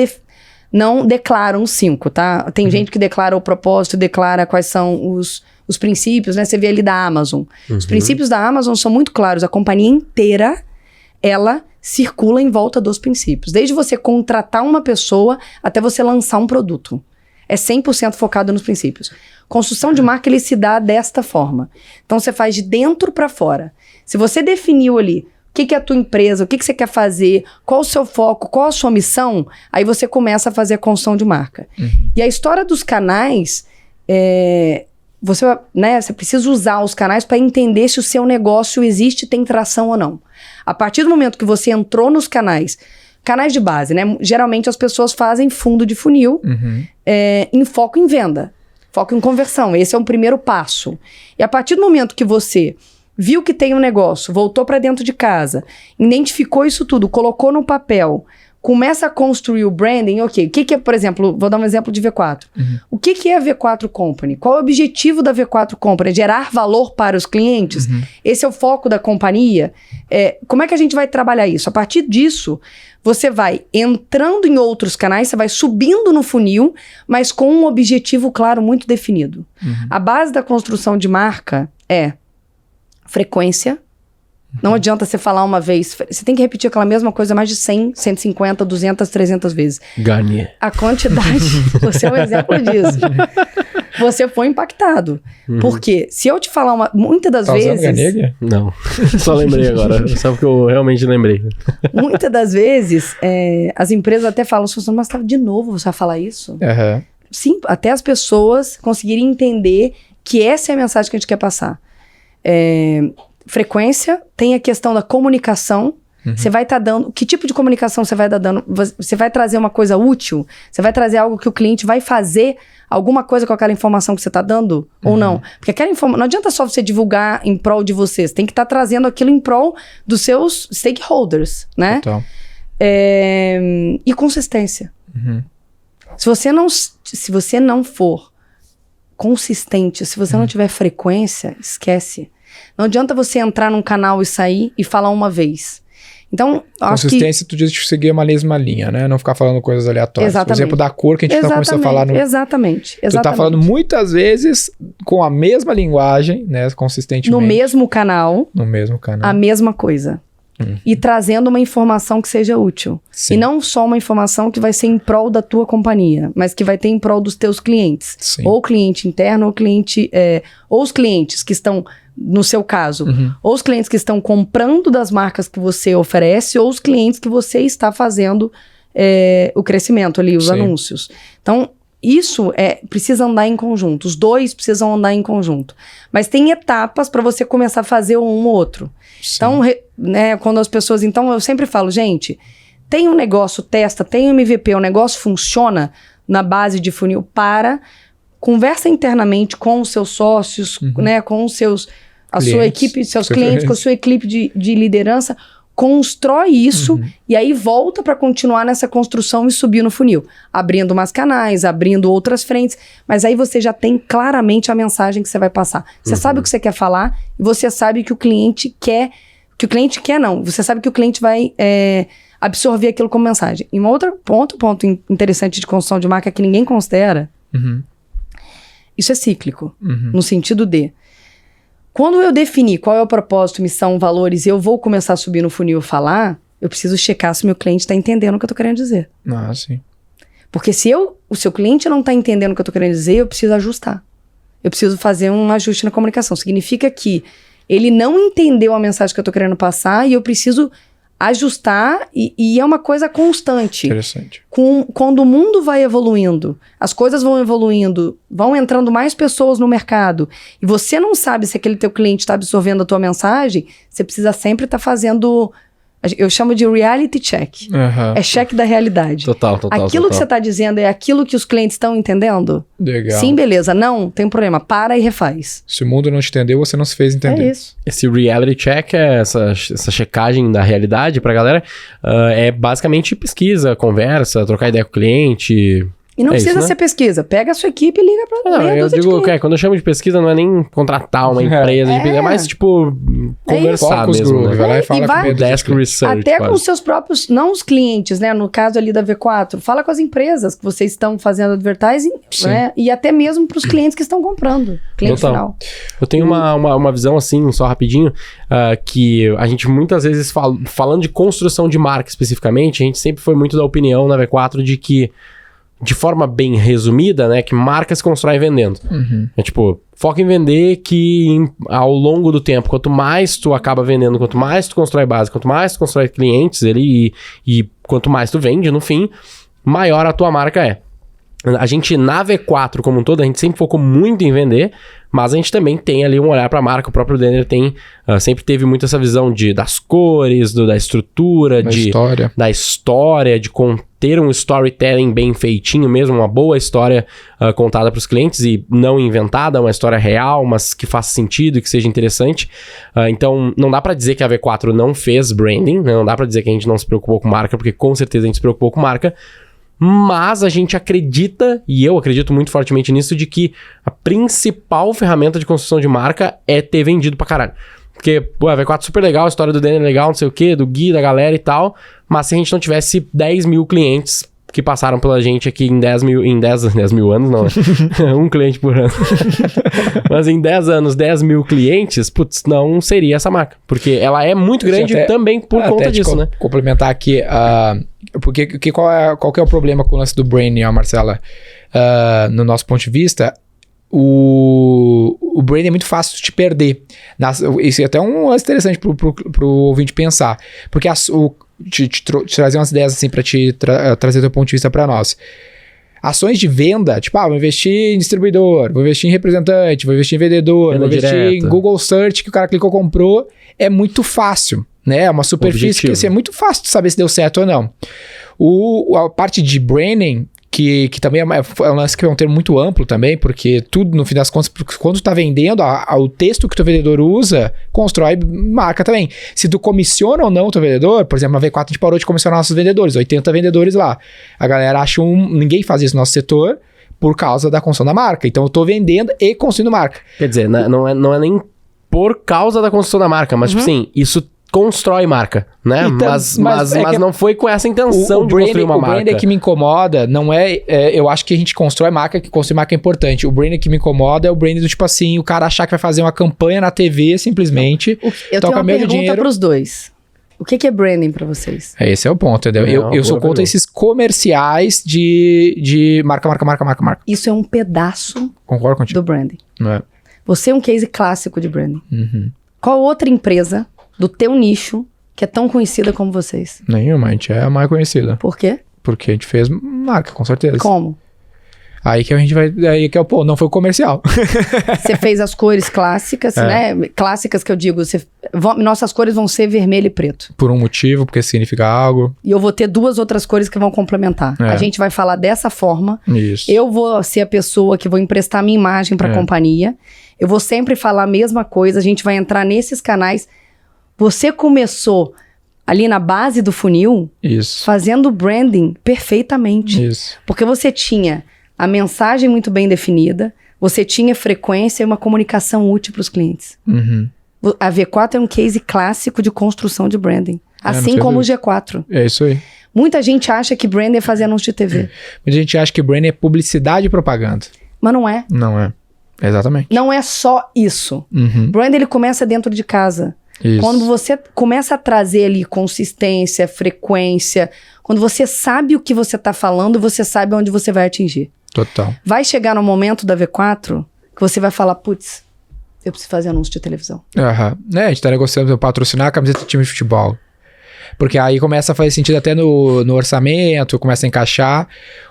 declaram 5, tá? Tem gente que declara o propósito, declara quais são os princípios, né? Você vê ali da Amazon. Os princípios da Amazon são muito claros. A companhia inteira, ela circula em volta dos princípios. Desde você contratar uma pessoa até você lançar um produto. É 100% focado nos princípios. Construção de marca, ele se dá desta forma. Então, você faz de dentro para fora. Se você definiu ali o que é a tua empresa, o que você quer fazer, qual o seu foco, qual a sua missão, aí você começa a fazer a construção de marca. E a história dos canais, você precisa usar os canais para entender se o seu negócio existe, tem tração ou não. A partir do momento que você entrou nos canais de base, né? Geralmente as pessoas fazem fundo de funil em foco em venda, foco em conversão. Esse é o primeiro passo. E a partir do momento que você viu que tem um negócio, voltou para dentro de casa, identificou isso tudo, colocou no papel, começa a construir o branding, ok. O que é, por exemplo, vou dar um exemplo de V4. O que é a V4 Company? Qual é o objetivo da V4 Company? Gerar valor para os clientes? Esse é o foco da companhia? Como é que a gente vai trabalhar isso? A partir disso, você vai entrando em outros canais, você vai subindo no funil, mas com um objetivo claro, muito definido. A base da construção de marca é frequência. Não adianta você falar uma vez. Você tem que repetir aquela mesma coisa mais de 100, 150, 200, 300 vezes. Garnier. A quantidade... Você é um exemplo disso. Você foi impactado. Porque se eu te falar muitas das vezes... Garnier? Não. Só lembrei agora. Só porque eu realmente lembrei. Muitas das vezes, as empresas até falam, mas de novo você vai falar isso? Sim, até as pessoas conseguirem entender que essa é a mensagem que a gente quer passar. Frequência, tem a questão da comunicação. Você vai estar dando... Que tipo de comunicação você vai estar dando? Você vai trazer uma coisa útil? Você vai trazer algo que o cliente vai fazer alguma coisa com aquela informação que você está dando? Ou não? Porque aquela informação... Não adianta só você divulgar em prol de você. Você tem que estar trazendo aquilo em prol dos seus stakeholders, né? Total. E consistência. Se você não for consistente, se você não tiver frequência, esquece. Não adianta você entrar num canal e sair e falar uma vez. Então, acho que... Consistência, tu diz que seguir uma mesma linha, né? Não ficar falando coisas aleatórias. Exatamente. Por exemplo, da cor que a gente começou a falar no... Exatamente. Tu tá falando muitas vezes com a mesma linguagem, né? Consistentemente. No mesmo canal. No mesmo canal. A mesma coisa. e trazendo uma informação que seja útil. Sim. E não só uma informação que vai ser em prol da tua companhia, mas que vai ter em prol dos teus clientes. Sim. Ou cliente interno, ou cliente... ou os clientes que estão, no seu caso, ou os clientes que estão comprando das marcas que você oferece, ou os clientes que você está fazendo o crescimento ali, os Sim. anúncios. Então, isso precisa andar em conjunto. Os dois precisam andar em conjunto. Mas tem etapas para você começar a fazer um ou outro. Sim. Então, quando as pessoas... Então, eu sempre falo, gente, tem um negócio, testa, tem um MVP, o negócio funciona na base de funil, conversa internamente com os seus sócios, né, com os seus... A sua equipe, seus clientes, com a sua equipe de liderança, constrói isso e aí volta para continuar nessa construção e subir no funil. Abrindo mais canais, abrindo outras frentes, mas aí você já tem claramente a mensagem que você vai passar. Você sabe o que você quer falar e você sabe que o cliente quer... Que o cliente quer, não. Você sabe que o cliente vai absorver aquilo como mensagem. E outro ponto interessante de construção de marca que ninguém considera, isso é cíclico, no sentido de... Quando eu definir qual é o propósito, missão, valores, e eu vou começar a subir no funil e falar, eu preciso checar se o meu cliente está entendendo o que eu estou querendo dizer. Ah, sim. Porque se o seu cliente não está entendendo o que eu estou querendo dizer, eu preciso ajustar. Eu preciso fazer um ajuste na comunicação. Significa que ele não entendeu a mensagem que eu estou querendo passar e eu preciso ajustar e é uma coisa constante. Interessante. Quando o mundo vai evoluindo, as coisas vão evoluindo, vão entrando mais pessoas no mercado e você não sabe se aquele teu cliente está absorvendo a tua mensagem, você precisa sempre estar fazendo... Eu chamo de reality check. É check da realidade. Total. Aquilo que você está dizendo é aquilo que os clientes estão entendendo? Legal. Sim, beleza. Não, tem problema. Para e refaz. Se o mundo não te entendeu, você não se fez entender. É isso. Esse reality check, essa checagem da realidade pra galera, é basicamente pesquisa, conversa, trocar ideia com o cliente... E não precisa ser pesquisa. Pega a sua equipe e liga pra Não, eu digo que quando eu chamo de pesquisa não é nem contratar uma empresa de pesquisa, é mais tipo conversar mesmo. Vai lá e fala com o desk research. Até com os seus próprios, não os clientes, né? No caso ali da V4, fala com as empresas que vocês estão fazendo advertising, né? E até mesmo pros clientes que estão comprando. Cliente final. Eu tenho uma visão assim, só rapidinho, que a gente muitas vezes, falando de construção de marca especificamente, a gente sempre foi muito da opinião na V4 de que de forma bem resumida, né, que marca se constrói vendendo. É tipo, foca em vender que ao longo do tempo, quanto mais tu acaba vendendo, quanto mais tu constrói base, quanto mais tu constrói clientes ali e quanto mais tu vende, no fim, maior a tua marca é. A gente, na V4 como um todo, a gente sempre focou muito em vender, mas a gente também tem ali um olhar para a marca. O próprio Denner sempre teve muito essa visão das cores, da estrutura, da história, de ter um storytelling bem feitinho mesmo, uma boa história contada para os clientes e não inventada, uma história real, mas que faça sentido e que seja interessante. Então, não dá para dizer que a V4 não fez branding, né? Não dá para dizer que a gente não se preocupou com marca, porque com certeza a gente se preocupou com marca. Mas a gente acredita, e eu acredito muito fortemente nisso, de que a principal ferramenta de construção de marca é ter vendido pra caralho. Porque, pô, a V4 super legal, a história do Denner é legal, não sei o quê, do Gui, da galera e tal, mas se a gente não tivesse 10 mil clientes que passaram pela gente aqui em 10 mil anos, não, né? Um cliente por ano. Mas em 10 anos, 10 mil clientes, putz, não seria essa marca. Porque ela é muito grande também por conta disso, né? Complementar aqui, porque qual que é o problema com o lance do branding, Marcela? No nosso ponto de vista, o branding é muito fácil de te perder. Isso é até um lance interessante pro ouvinte pensar. Porque te trazer umas ideias assim pra te trazer teu ponto de vista pra nós. Ações de venda, tipo, vou investir em distribuidor, vou investir em representante, vou investir em vendedor, vou investir em Google Search, que o cara clicou, comprou, é muito fácil, né? É uma superfície que assim, é muito fácil de saber se deu certo ou não. A parte de branding, que também é um lance que é um termo muito amplo também, porque tudo, no fim das contas, quando tu tá vendendo, o texto que o teu vendedor usa, constrói marca também. Se tu comissiona ou não o teu vendedor, por exemplo, na V4 a gente parou de comissionar nossos vendedores, 80 vendedores lá. A galera acha ninguém faz isso no nosso setor por causa da construção da marca. Então eu tô vendendo e construindo marca. Quer dizer, não é nem por causa da construção da marca, mas tipo assim, isso constrói marca, né? Então, mas não foi com essa intenção de construir uma marca. O brand que me incomoda não eu acho que a gente constrói marca, que construir marca é importante. O brand que me incomoda é o brand do tipo assim, o cara achar que vai fazer uma campanha na TV simplesmente. Eu tenho uma pergunta pros dois. O que é branding pra vocês? Esse é o ponto, entendeu? Eu sou contra esses comerciais de marca. Isso é um pedaço Concordo contigo. do branding. É. Você é um case clássico de branding. Uhum. Qual outra empresa do teu nicho que é tão conhecida como vocês? Nenhuma, a gente é a mais conhecida. Por quê? Porque a gente fez marca, com certeza. Como? Aí que a gente vai... Aí que é o ponto, não foi o comercial. Você fez as cores clássicas, né? Clássicas que eu digo, nossas cores vão ser vermelho e preto. Por um motivo, porque significa algo. E eu vou ter 2 outras cores que vão complementar. A gente vai falar dessa forma. Isso. Eu vou ser a pessoa que vou emprestar minha imagem para a companhia. Eu vou sempre falar a mesma coisa. A gente vai entrar nesses canais. Você começou ali na base do funil, Isso. fazendo branding perfeitamente. Isso. Porque você tinha a mensagem muito bem definida, você tinha frequência e uma comunicação útil para os clientes. Uhum. A V4 é um case clássico de construção de branding. Assim não como o sei G4. É isso aí. Muita gente acha que branding é fazer anúncio de TV. Muita gente acha que branding é publicidade e propaganda. Mas não é. Não é. Exatamente. Não é só isso. Uhum. Branding ele começa dentro de casa. Isso. Quando você começa a trazer ali consistência, frequência, quando você sabe o que você está falando, você sabe onde você vai atingir. Total. Vai chegar no momento da V4 que você vai falar, putz, eu preciso fazer anúncio de televisão. Aham. A gente tá negociando patrocinar a camiseta do time de futebol. Porque aí começa a fazer sentido até no orçamento, começa a encaixar.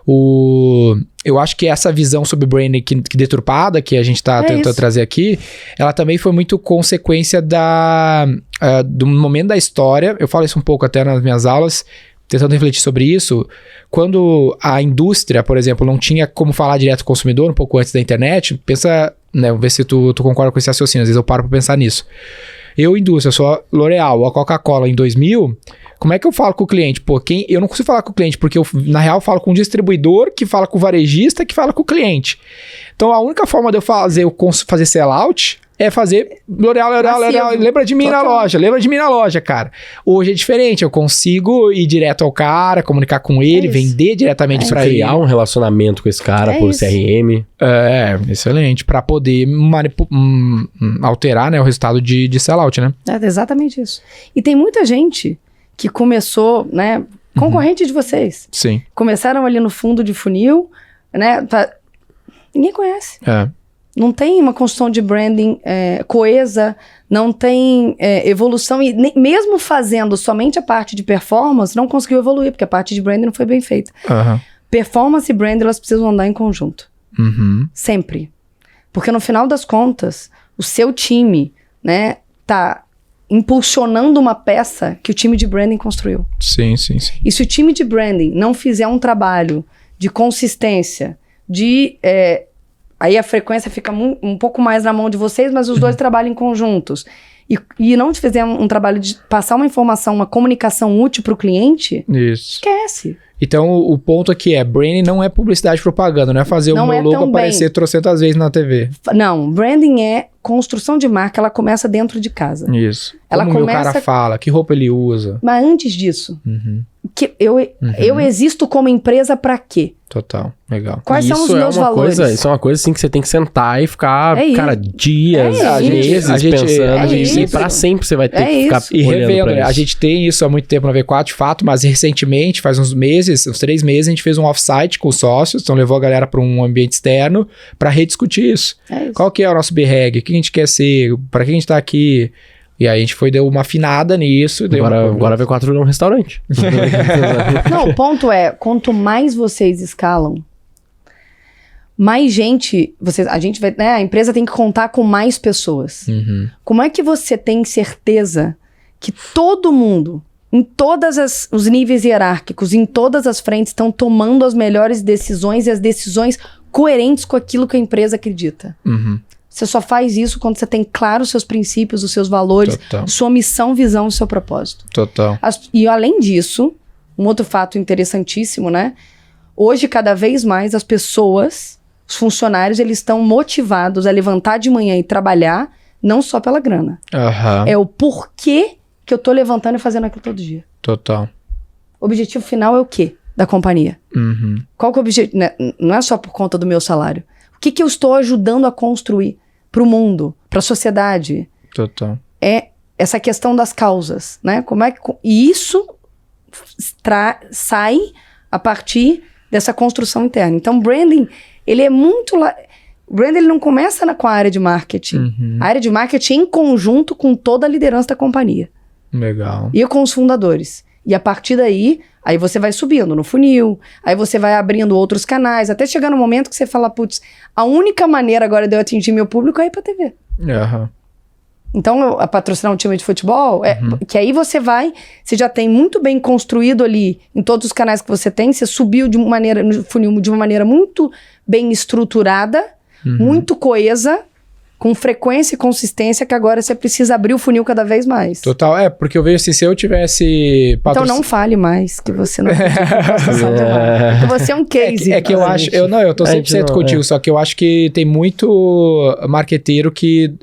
Eu acho que essa visão sobre branding que deturpada, que a gente tá tentando trazer aqui, ela também foi muito consequência do momento da história. Eu falo isso um pouco até nas minhas aulas, tentando refletir sobre isso. Quando a indústria, por exemplo, não tinha como falar direto com o consumidor, um pouco antes da internet, pensa, né, vamos ver se tu concorda com esse raciocínio, às vezes eu paro pra pensar nisso. Indústria, eu sou a L'Oréal, a Coca-Cola em 2000, como é que eu falo com o cliente? Eu não consigo falar com o cliente, porque eu, na real, falo com o distribuidor, que fala com o varejista, que fala com o cliente. Então, a única forma de eu fazer sell-out é fazer L'Oréal, lembra de mim na loja, cara. Hoje é diferente, eu consigo ir direto ao cara, comunicar com ele, vender diretamente pra ele. Criar um relacionamento com esse cara por CRM. Excelente, pra poder alterar, né, o resultado de sell-out, né? É exatamente isso. E tem muita gente que começou, né, concorrente de vocês. Sim. Começaram ali no fundo de funil, né, ninguém conhece. É. Não tem uma construção de branding coesa, não tem evolução. E mesmo fazendo somente a parte de performance, não conseguiu evoluir, porque a parte de branding não foi bem feita. Uhum. Performance e branding, elas precisam andar em conjunto. Uhum. Sempre. Porque no final das contas, o seu time, né, tá impulsionando uma peça que o time de branding construiu. Sim. E se o time de branding não fizer um trabalho de consistência, aí a frequência fica um pouco mais na mão de vocês, mas os dois trabalham em conjuntos. E não fizer um trabalho de passar uma informação, uma comunicação útil para o cliente, Isso. esquece. Então, o ponto aqui branding não é publicidade e propaganda, não é fazer o meu logo aparecer trocentas vezes na TV. Não, branding é construção de marca, ela começa dentro de casa. Isso. Ela Como o cara fala, que roupa ele usa. Mas antes disso, Uhum. eu existo como empresa para quê? Total, legal. Quais são os meus valores? Isso é uma coisa assim que você tem que sentar e ficar, cara, dias, meses pensando. E pra sempre você vai ter que ficar revendo, né? A gente tem isso há muito tempo na V4, de fato, mas recentemente, faz uns 3 meses, a gente fez um off-site com os sócios, então levou a galera para um ambiente externo para rediscutir isso. Qual que é o nosso BREG? O que a gente quer ser? Para que a gente tá aqui? E aí a gente deu uma afinada nisso. Agora a V4 é um restaurante. Não, o ponto é, quanto mais vocês escalam, mais gente, a empresa tem que contar com mais pessoas. Uhum. Como é que você tem certeza que todo mundo, em todos os níveis hierárquicos, em todas as frentes, estão tomando as melhores decisões e as decisões coerentes com aquilo que a empresa acredita? Uhum. Você só faz isso quando você tem claro os seus princípios, os seus valores, sua missão, visão e seu propósito. Total. E além disso, um outro fato interessantíssimo, né? Hoje, cada vez mais, as pessoas, os funcionários, eles estão motivados a levantar de manhã e trabalhar, não só pela grana. Uhum. É o porquê que eu tô levantando e fazendo aquilo todo dia. Total. O objetivo final é o quê da companhia? Uhum. Qual que é o objetivo? Não é só por conta do meu salário. O que eu estou ajudando a construir para o mundo, para a sociedade? Total. É essa questão das causas, né? Como é que... E isso sai a partir dessa construção interna. Então, branding, ele é muito... Branding, ele não começa com a área de marketing. A área de marketing em conjunto com toda a liderança da companhia. Legal. E com os fundadores. E a partir daí, aí você vai subindo no funil, aí você vai abrindo outros canais, até chegar no momento que você fala, putz, a única maneira agora de eu atingir meu público é ir pra TV. Então, a patrocinar um time de futebol, que aí você já tem muito bem construído ali, em todos os canais que você tem, você subiu no funil de uma maneira muito bem estruturada, muito coesa, com frequência e consistência, que agora você precisa abrir o funil cada vez mais. Total, porque eu vejo assim, se eu tivesse... Então não fale mais, que você não porque você é um case. É que eu acho... Eu tô 100% contigo, só que eu acho que tem muito marqueteiro que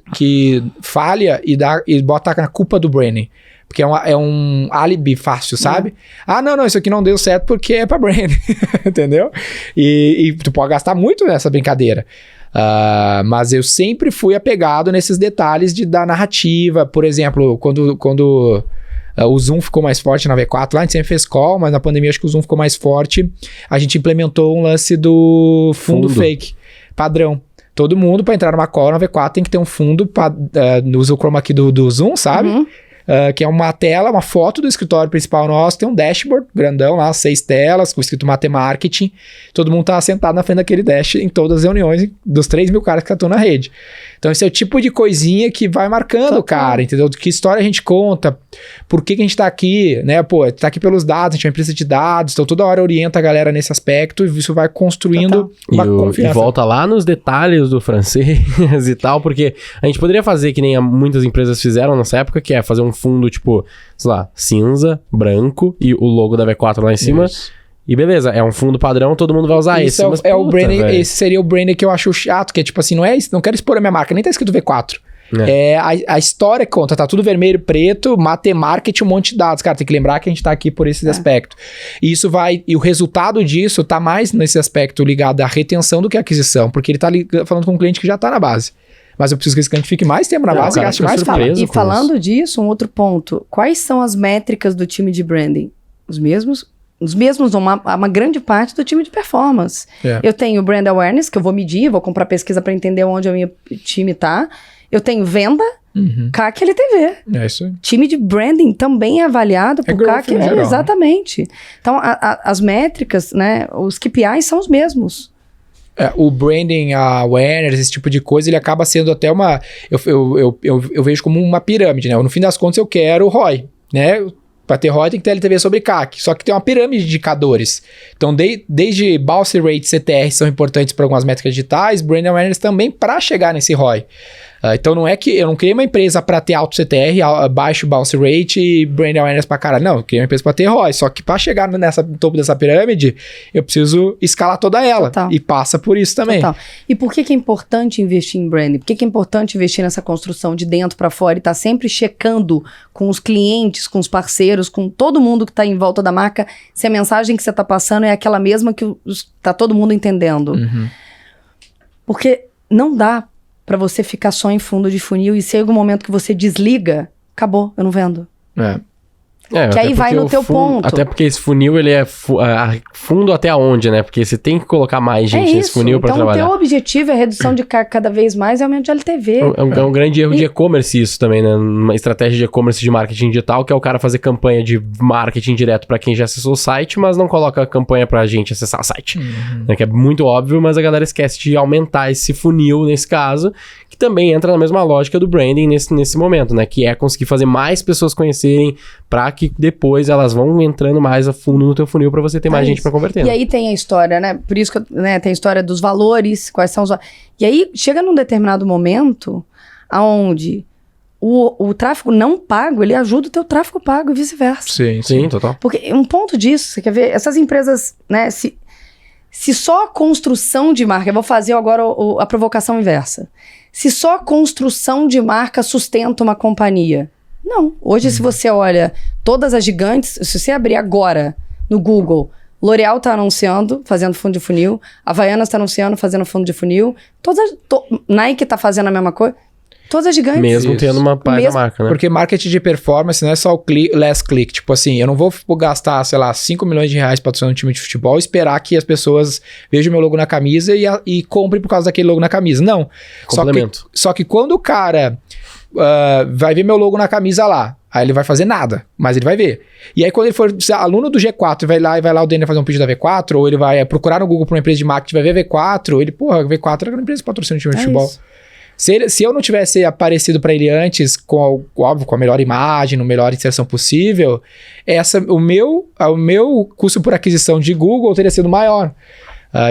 falha e bota a culpa do branding. Porque é um álibi fácil, sabe? Não, isso aqui não deu certo porque é pra branding. Entendeu? E tu pode gastar muito nessa brincadeira. Mas eu sempre fui apegado nesses detalhes da narrativa. Por exemplo, quando o Zoom ficou mais forte na V4, lá a gente sempre fez call, mas na pandemia acho que o Zoom ficou mais forte. A gente implementou um lance do fundo fake, padrão. Todo mundo, para entrar numa call na V4, tem que ter um fundo, usa o chroma key do Zoom, sabe? Que é uma tela, uma foto do escritório principal nosso, tem um dashboard grandão lá, 6 telas, com escrito Matemarketing. Todo mundo tá sentado na frente daquele dash em todas as reuniões dos 3 mil caras que estão na rede. Então esse é o tipo de coisinha que vai marcando o cara, entendeu? Que história a gente conta, por que a gente tá aqui, né? Pô, tá aqui pelos dados, a gente é uma empresa de dados, então toda hora orienta a galera nesse aspecto e isso vai construindo uma confiança. E volta lá nos detalhes do francês e tal, porque a gente poderia fazer que nem muitas empresas fizeram nessa época, que é fazer um fundo, tipo, sei lá, cinza, branco e o logo da V4 lá em cima. Isso. E beleza, é um fundo padrão, todo mundo vai usar esse. Mas, o branding, esse seria o branding que eu acho chato, que é tipo assim, não quero expor a minha marca, nem tá escrito V4. A história que conta, tá tudo vermelho, preto, Matemarketing, um monte de dados. Cara, tem que lembrar que a gente tá aqui por esse aspecto. E isso e o resultado disso tá mais nesse aspecto ligado à retenção do que à aquisição, porque ele tá falando com um cliente que já tá na base. Mas eu preciso que esse cliente fique mais tempo na base e gaste mais E falando disso, um outro ponto. Quais são as métricas do time de branding? Os mesmos, uma grande parte do time de performance. Eu tenho brand awareness, que eu vou medir, vou comprar pesquisa para entender onde o meu time tá. Eu tenho venda, CAC e LTV. É isso aí. Time de branding também é avaliado por CAC. Exatamente. Então, as métricas, né, os KPIs são os mesmos. O branding, a awareness, esse tipo de coisa, ele acaba sendo até uma... Eu vejo como uma pirâmide, né? No fim das contas, eu quero o ROI, né? Para ter ROI tem que ter LTV sobre CAC, só que tem uma pirâmide de indicadores. Então, desde bounce rate, CTR são importantes para algumas métricas digitais, brand awareness também para chegar nesse ROI. Então, não é que eu não criei uma empresa para ter alto CTR, baixo bounce rate e brand awareness para caralho. Não, eu criei uma empresa para ter ROI. Só que para chegar no topo dessa pirâmide, eu preciso escalar toda ela. Total. E passa por isso também. Total. E por que é importante investir em branding? Por que é importante investir nessa construção de dentro para fora e estar sempre checando com os clientes, com os parceiros, com todo mundo que está em volta da marca, se a mensagem que você está passando é aquela mesma que está todo mundo entendendo? Porque não dá para você ficar só em fundo de funil e se em algum momento que você desliga, acabou, eu não vendo. Que aí vai no teu ponto. Até porque esse funil, ele é fundo até onde, né? Porque você tem que colocar mais gente nesse funil para trabalhar. Então, o teu objetivo é redução de carga cada vez mais e aumento de LTV. É um grande erro de e-commerce isso também, né? Uma estratégia de e-commerce de marketing digital, que é o cara fazer campanha de marketing direto para quem já acessou o site, mas não coloca campanha pra gente acessar o site. Né? Que é muito óbvio, mas a galera esquece de aumentar esse funil nesse caso, que também entra na mesma lógica do branding nesse momento, né? Que é conseguir fazer mais pessoas conhecerem para que depois elas vão entrando mais a fundo no teu funil para você ter mais gente para converter. E aí tem a história, né? Por isso que tem a história dos valores, quais são os... E aí chega num determinado momento aonde o tráfego não pago, ele ajuda o teu tráfego pago e vice-versa. Sim, total. Porque um ponto disso, você quer ver, essas empresas, né? Se só a construção de marca, eu vou fazer agora a provocação inversa. Se só a construção de marca sustenta uma companhia... Não. Hoje, se você olha todas as gigantes, se você abrir agora no Google, L'Oréal tá anunciando, fazendo fundo de funil, Havaianas tá anunciando, fazendo fundo de funil, Nike tá fazendo a mesma coisa. Todas as gigantes. Mesmo tendo uma paz da marca, né? Porque marketing de performance não é só o last click. Tipo assim, eu não vou gastar, sei lá, 5 milhões de reais patrocinando um time de futebol e esperar que as pessoas vejam meu logo na camisa e comprem por causa daquele logo na camisa. Não. Complemento. Só que quando o cara vai ver meu logo na camisa lá, aí ele vai fazer nada, mas ele vai ver. E aí quando ele for aluno do G4 vai lá o Daniel fazer um pitch da V4, ou ele vai procurar no Google para uma empresa de marketing, vai ver V4, ele, porra, V4 é uma empresa que patrocina um time de futebol. Isso. Se eu não tivesse aparecido para ele antes, óbvio, com a melhor imagem, no melhor inserção possível, o meu custo por aquisição de Google teria sido maior.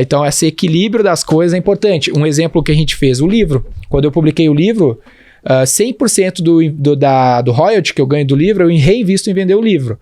Então, esse equilíbrio das coisas é importante. Um exemplo que a gente fez, o livro. Quando eu publiquei o livro, 100% do royalty que eu ganho do livro, eu reinvisto em vender o livro.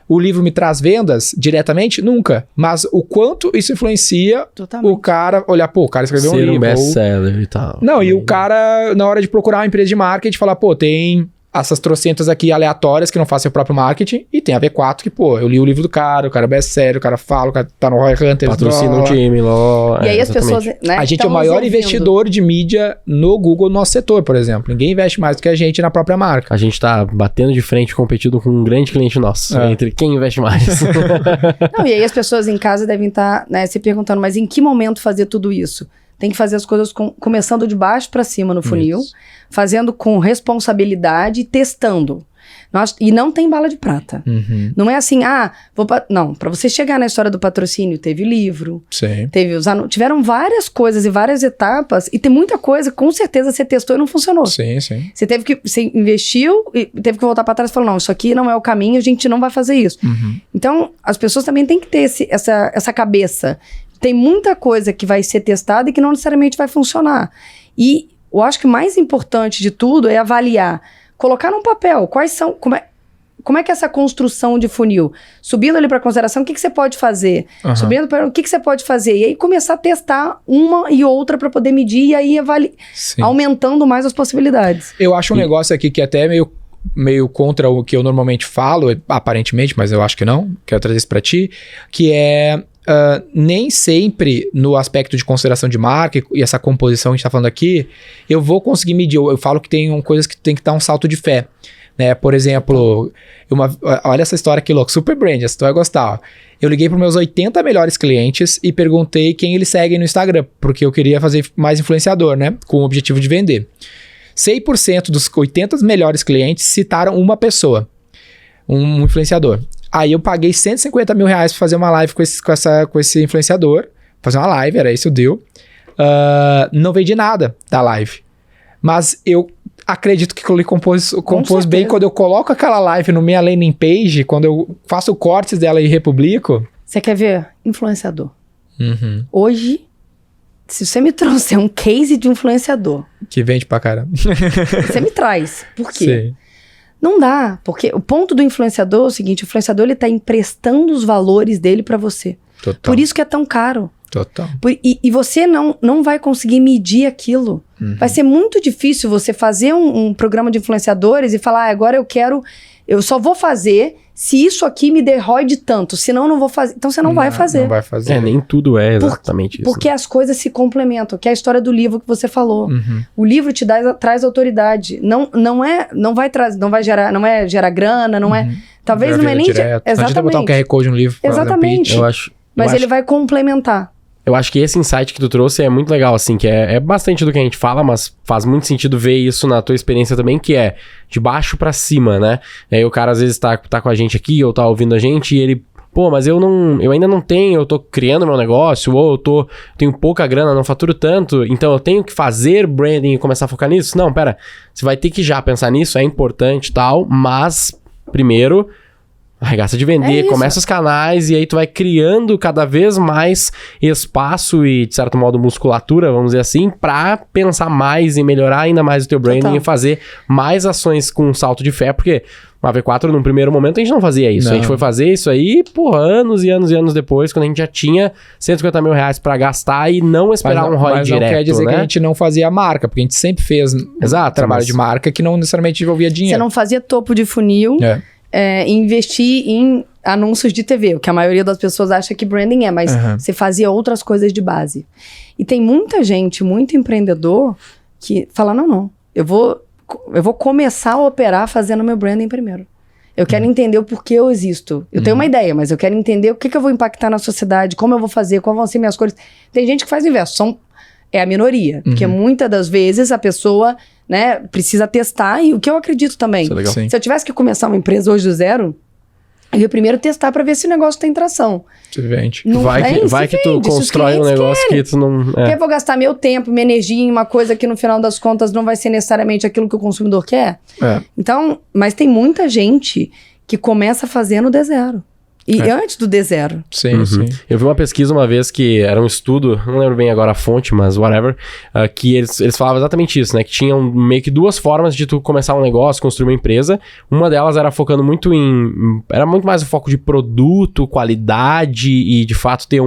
O livro me traz vendas diretamente? Nunca. Mas o quanto isso influencia o cara olhar, pô, o cara escreveu um livro. Ser um best-seller e tal. Não, e o cara, na hora de procurar uma empresa de marketing, falar, pô, tem essas trocentas aqui aleatórias que não fazem o próprio marketing, e tem a V4 que, pô, eu li o livro do cara, o cara é best-seller, o cara fala, o cara tá no Roy Hunters. Patrocina um time lá. E aí as pessoas, né, a gente é o maior investidor de mídia no Google, no nosso setor, por exemplo. Ninguém investe mais do que a gente na própria marca. A gente tá batendo de frente, competindo com um grande cliente nosso, entre quem investe mais. Não, e aí as pessoas em casa devem estar, né, se perguntando, mas em que momento fazer tudo isso? Tem que fazer as coisas começando de baixo para cima no funil, fazendo com responsabilidade e testando. E não tem bala de prata. Não é assim, não, para você chegar na história do patrocínio, teve livro, tiveram várias coisas e várias etapas, e tem muita coisa, com certeza você testou e não funcionou. Sim. Você investiu e teve que voltar para trás e falou, não, isso aqui não é o caminho, a gente não vai fazer isso. Então, as pessoas também têm que ter essa cabeça. Tem muita coisa que vai ser testada e que não necessariamente vai funcionar. E eu acho que o mais importante de tudo é avaliar, colocar num papel quais são, como é que é essa construção de funil? Subindo ali para consideração, o que você pode fazer? Subindo para o que você pode fazer? E aí começar a testar uma e outra para poder medir e aí aumentando mais as possibilidades. Eu acho um negócio aqui que até é meio contra o que eu normalmente falo, aparentemente, mas eu acho que não, quero trazer isso para ti, que é... nem sempre no aspecto de consideração de marca e essa composição que a gente está falando aqui, eu vou conseguir medir. Eu falo que tem coisas que tem que dar um salto de fé. Né? Por exemplo, olha essa história aqui, louco, super brand, essa tu vai gostar. Ó. Eu liguei para meus 80 melhores clientes e perguntei quem eles seguem no Instagram, porque eu queria fazer mais influenciador, né? Com o objetivo de vender. 100% dos 80 melhores clientes citaram uma pessoa, um influenciador. Aí eu paguei 150 mil reais pra fazer uma live com esse influenciador. Fazer uma live, era isso, deu. Não vendi nada da live. Mas eu acredito que ele compôs bem quando eu coloco aquela live no minha landing page, quando eu faço cortes dela e republico. Você quer ver? Influenciador. Hoje, se você me trouxer um case de influenciador... Que vende pra caramba. Você me traz. Por quê? Sim. Não dá, porque o ponto do influenciador é o seguinte, o influenciador ele tá emprestando os valores dele para você. Total. Por isso que é tão caro. Total. E você não vai conseguir medir aquilo. Vai ser muito difícil você fazer um programa de influenciadores e falar, agora eu só vou fazer se isso aqui me der ROI de tanto, senão eu não vou fazer. Então você não vai fazer. Não vai fazer. Nem tudo é exatamente isso. Porque as coisas se complementam, que é a história do livro que você falou. O livro te traz autoridade. Não é gerar grana, não é... Talvez não é nem... Exatamente. Não adianta botar um QR Code no livro. Exatamente. Mas ele vai complementar. Eu acho que esse insight que tu trouxe é muito legal, assim, que é bastante do que a gente fala, mas faz muito sentido ver isso na tua experiência também, que é de baixo pra cima, né? E aí o cara às vezes tá com a gente aqui, ou tá ouvindo a gente, e ele, pô, mas eu ainda não tenho, eu tô criando meu negócio, ou eu tenho pouca grana, não faturo tanto, então eu tenho que fazer branding e começar a focar nisso? Não, pera, você vai ter que já pensar nisso, é importante e tal, mas primeiro... Arregaça de vender, começa os canais e aí tu vai criando cada vez mais espaço e, de certo modo, musculatura, vamos dizer assim, pra pensar mais e melhorar ainda mais o teu branding e fazer mais ações com um salto de fé, porque uma V4, num primeiro momento, a gente não fazia isso. A gente foi fazer isso aí, anos e anos e anos depois, quando a gente já tinha 150 mil reais pra gastar e não esperar um ROI direto, não quer dizer que a gente não fazia marca, porque a gente sempre fez trabalho de marca que não necessariamente envolvia dinheiro. Você não fazia topo de funil... investir em anúncios de TV, o que a maioria das pessoas acha que branding é, mas você fazia outras coisas de base. E tem muita gente, muito empreendedor, que fala, não, eu vou começar a operar fazendo meu branding primeiro. Eu quero entender o porquê eu existo. Eu tenho uma ideia, mas eu quero entender o que eu vou impactar na sociedade, como eu vou fazer, quais vão ser minhas cores. Tem gente que faz o inverso, é a minoria. Porque muitas das vezes a pessoa, né, precisa testar, e o que eu acredito também. Isso é legal. Se eu tivesse que começar uma empresa hoje do zero, eu ia primeiro testar pra ver se o negócio tem tração. Se vende. Vai que tu constrói um negócio que tu não... Porque eu vou gastar meu tempo, minha energia em uma coisa que no final das contas não vai ser necessariamente aquilo que o consumidor quer. Então, mas tem muita gente que começa fazendo do zero. E antes do D0. Sim, sim. Eu vi uma pesquisa uma vez que era um estudo, não lembro bem agora a fonte, mas whatever, que eles falavam exatamente isso, né? Que tinham meio que duas formas de tu começar um negócio, construir uma empresa. Uma delas era focando muito era muito mais o foco de produto, qualidade e de fato ter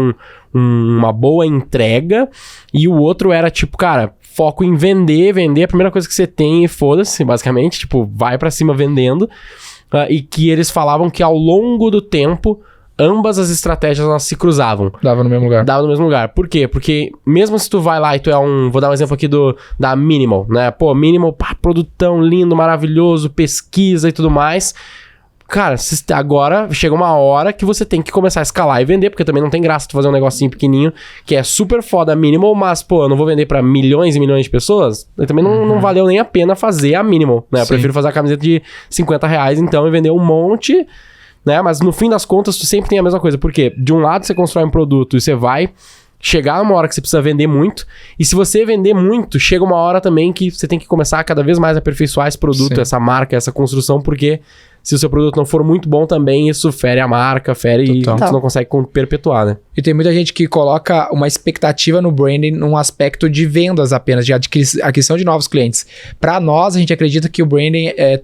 uma boa entrega. E o outro era tipo, cara, foco em vender a primeira coisa que você tem e foda-se, basicamente. Tipo, vai pra cima vendendo. E que eles falavam que ao longo do tempo, ambas as estratégias elas se cruzavam. Dava no mesmo lugar. Por quê? Porque mesmo se tu vai lá e tu é vou dar um exemplo aqui da Minimal, né? Pô, Minimal, produtão lindo, maravilhoso, pesquisa e tudo mais. Cara, agora chega uma hora que você tem que começar a escalar e vender, porque também não tem graça tu fazer um negocinho pequenininho, que é super foda Minimal, mas, pô, eu não vou vender pra milhões e milhões de pessoas. E também não valeu nem a pena fazer a Minimal, né? Eu prefiro fazer a camiseta de R$50, então, e vender um monte, né? Mas no fim das contas, tu sempre tem a mesma coisa. Por quê? De um lado, você constrói um produto e você vai chegar uma hora que você precisa vender muito, e se você vender muito, chega uma hora também que você tem que começar a cada vez mais aperfeiçoar esse produto, essa marca, essa construção, porque se o seu produto não for muito bom também, isso fere a marca, e você não consegue perpetuar, né? E tem muita gente que coloca uma expectativa no branding num aspecto de vendas apenas, de aquisição de novos clientes. Para nós, a gente acredita que o branding é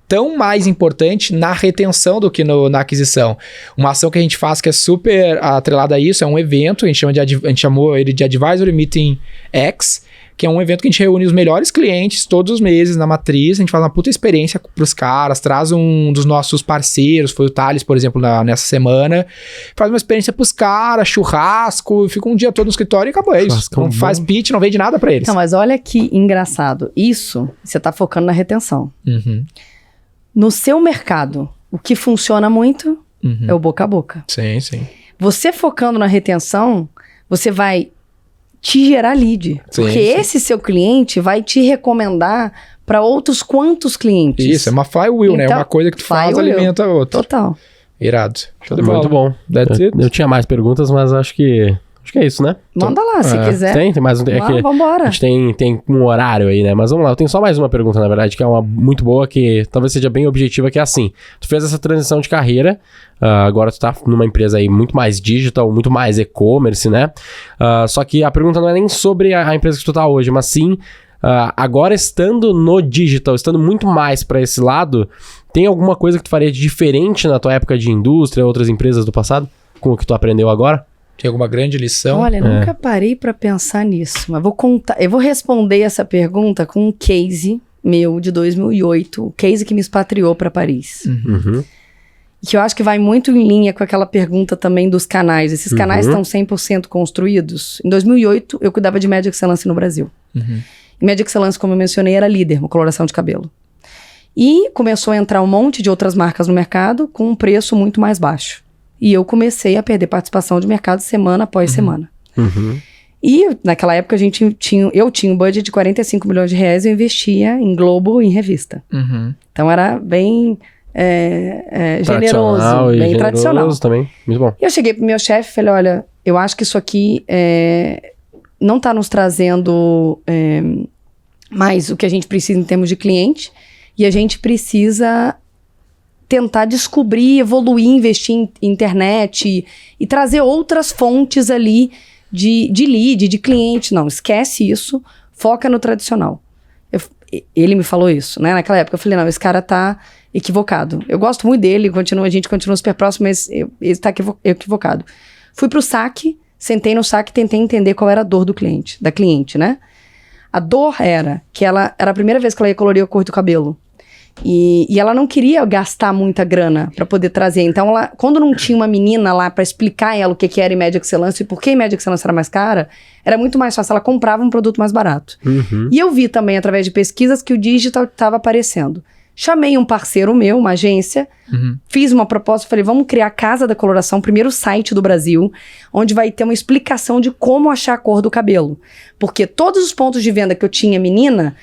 tão mais importante na retenção do que na aquisição. Uma ação que a gente faz que é super atrelada a isso, é um evento, a gente chamou ele de Advisory Meeting X, que é um evento que a gente reúne os melhores clientes todos os meses na matriz, a gente faz uma puta experiência pros caras, traz um dos nossos parceiros, foi o Thales, por exemplo, nessa semana, faz uma experiência pros caras, churrasco, fica um dia todo no escritório e acabou, é isso. Não faz pitch, não vende nada pra eles. Não, mas olha que engraçado, isso, você tá focando na retenção. No seu mercado, o que funciona muito é o boca a boca. Sim, sim. Você focando na retenção, você vai te gerar lead. Porque esse seu cliente vai te recomendar para outros quantos clientes. Isso, é uma flywheel, né? É uma coisa que tu faz, alimenta a outra. Total. Irado. Muito bom. Eu tinha mais perguntas, mas acho que é isso, né? Manda lá, se quiser. Tem mais um. Vambora. A gente tem um horário aí, né? Mas vamos lá, eu tenho só mais uma pergunta, na verdade, que é uma muito boa, que talvez seja bem objetiva, que é assim. Tu fez essa transição de carreira, agora tu tá numa empresa aí muito mais digital, muito mais e-commerce, né? Só que a pergunta não é nem sobre a empresa que tu tá hoje, mas sim, agora estando no digital, estando muito mais pra esse lado, tem alguma coisa que tu faria de diferente na tua época de indústria, outras empresas do passado, com o que tu aprendeu agora? Tem alguma grande lição? Olha, nunca parei pra pensar nisso, mas eu vou responder essa pergunta com um case meu de 2008, o case que me expatriou pra Paris. Que eu acho que vai muito em linha com aquela pergunta também dos canais. Esses canais estão 100% construídos. Em 2008, eu cuidava de Média Excelência no Brasil. E Média Excelência, como eu mencionei, era líder na coloração de cabelo. E começou a entrar um monte de outras marcas no mercado com um preço muito mais baixo. E eu comecei a perder participação de mercado semana após semana. E naquela época eu tinha um budget de 45 milhões de reais e eu investia em Globo e em revista. Então era bem generoso, bem tradicional. Também, muito bom. E eu cheguei pro meu chefe e falei, olha, eu acho que isso aqui não tá nos trazendo mais o que a gente precisa em termos de cliente, e a gente precisa tentar descobrir, evoluir, investir em internet e trazer outras fontes ali de lead, de cliente. Não, esquece isso, foca no tradicional. Ele me falou isso, né? Naquela época eu falei, não, esse cara tá equivocado. Eu gosto muito dele, a gente continua super próximo, mas ele tá equivocado. Fui pro saque, sentei no saque e tentei entender qual era a dor da cliente, né? A dor era que ela era a primeira vez que ela ia colorir a cor do cabelo. E ela não queria gastar muita grana pra poder trazer. Então, quando não tinha uma menina lá pra explicar a ela o que era Immediate Excellence e por que Immediate Excellence era mais cara, era muito mais fácil. Ela comprava um produto mais barato. E eu vi também, através de pesquisas, que o digital estava aparecendo. Chamei um parceiro meu, uma agência, fiz uma proposta, falei, vamos criar a Casa da Coloração, primeiro site do Brasil, onde vai ter uma explicação de como achar a cor do cabelo. Porque todos os pontos de venda que eu tinha menina,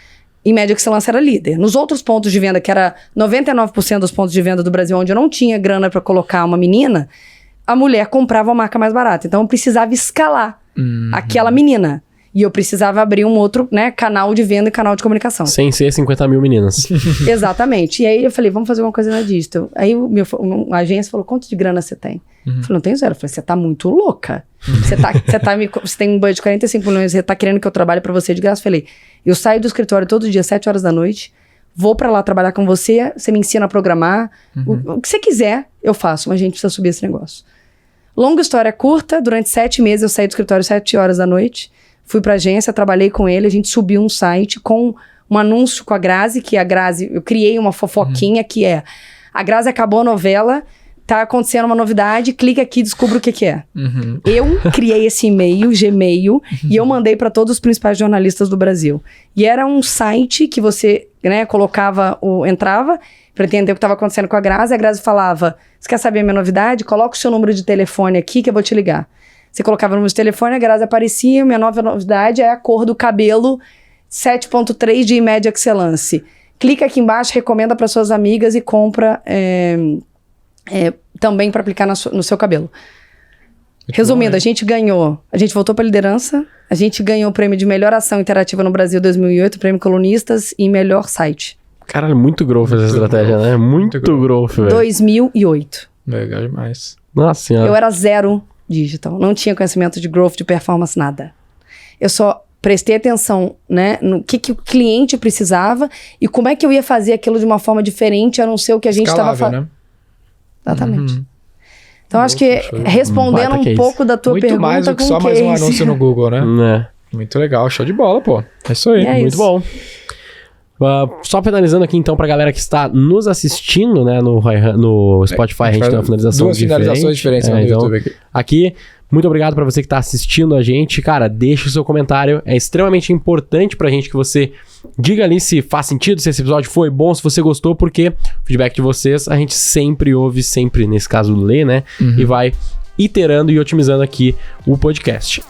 Immediate Excellence era líder. Nos outros pontos de venda, que era 99% dos pontos de venda do Brasil, onde eu não tinha grana para colocar uma menina, a mulher comprava a marca mais barata. Então eu precisava escalar aquela menina. E eu precisava abrir um outro, né, canal de venda e canal de comunicação. Sem ser 50 mil meninas. Exatamente. E aí eu falei, vamos fazer uma coisa na digital. Aí a agência falou, quanto de grana você tem? Eu falei, não tenho zero. Eu falei, você tá muito louca. Você tem um budget de 45 milhões, você tá querendo que eu trabalhe pra você de graça? Eu falei, eu saio do escritório todo dia, 7 horas da noite, vou pra lá trabalhar com você, você me ensina a programar. O que você quiser, eu faço, mas a gente precisa subir esse negócio. Longa história curta, durante 7 meses eu saí do escritório 7 horas da noite, fui pra agência, trabalhei com ele, a gente subiu um site com um anúncio com a Grazi, que a Grazi, eu criei uma fofoquinha que é, a Grazi acabou a novela, tá acontecendo uma novidade, clica aqui e descubra o que é. Eu criei esse e-mail, Gmail, e eu mandei para todos os principais jornalistas do Brasil. E era um site que você, né, entrava para entender o que estava acontecendo com a Grazi falava, você quer saber a minha novidade? Coloca o seu número de telefone aqui que eu vou te ligar. Você colocava o número de telefone, a Grazi aparecia, minha nova novidade é a cor do cabelo 7.3 de Immediate Excellence. Clica aqui embaixo, recomenda para suas amigas e compra... também para aplicar no seu cabelo. Resumindo, a gente voltou para liderança, a gente ganhou o prêmio de melhor ação interativa no Brasil 2008, prêmio Colunistas e melhor site. Caralho, muito growth essa estratégia, né? Muito growth, velho. 2008. Legal demais. Nossa senhora. Eu era zero digital, não tinha conhecimento de growth, de performance, nada. Eu só prestei atenção, né, no que o cliente precisava e como é que eu ia fazer aquilo de uma forma diferente, a não ser o que a gente estava fazendo. Né? Exatamente. Então, acho que respondendo um pouco da tua pergunta. Muito mais do que só mais um anúncio no Google, né? Muito legal, show de bola, pô. É isso aí. Muito bom. Só finalizando aqui, então, pra galera que está nos assistindo, né, no Spotify, a gente tem uma finalização diferente. Duas finalizações diferentes no YouTube aqui. Muito obrigado pra você que tá assistindo a gente. Cara, deixa o seu comentário. É extremamente importante pra gente que você diga ali se faz sentido, se esse episódio foi bom, se você gostou, porque o feedback de vocês a gente sempre ouve, sempre, nesse caso, lê, né? E vai iterando e otimizando aqui o podcast.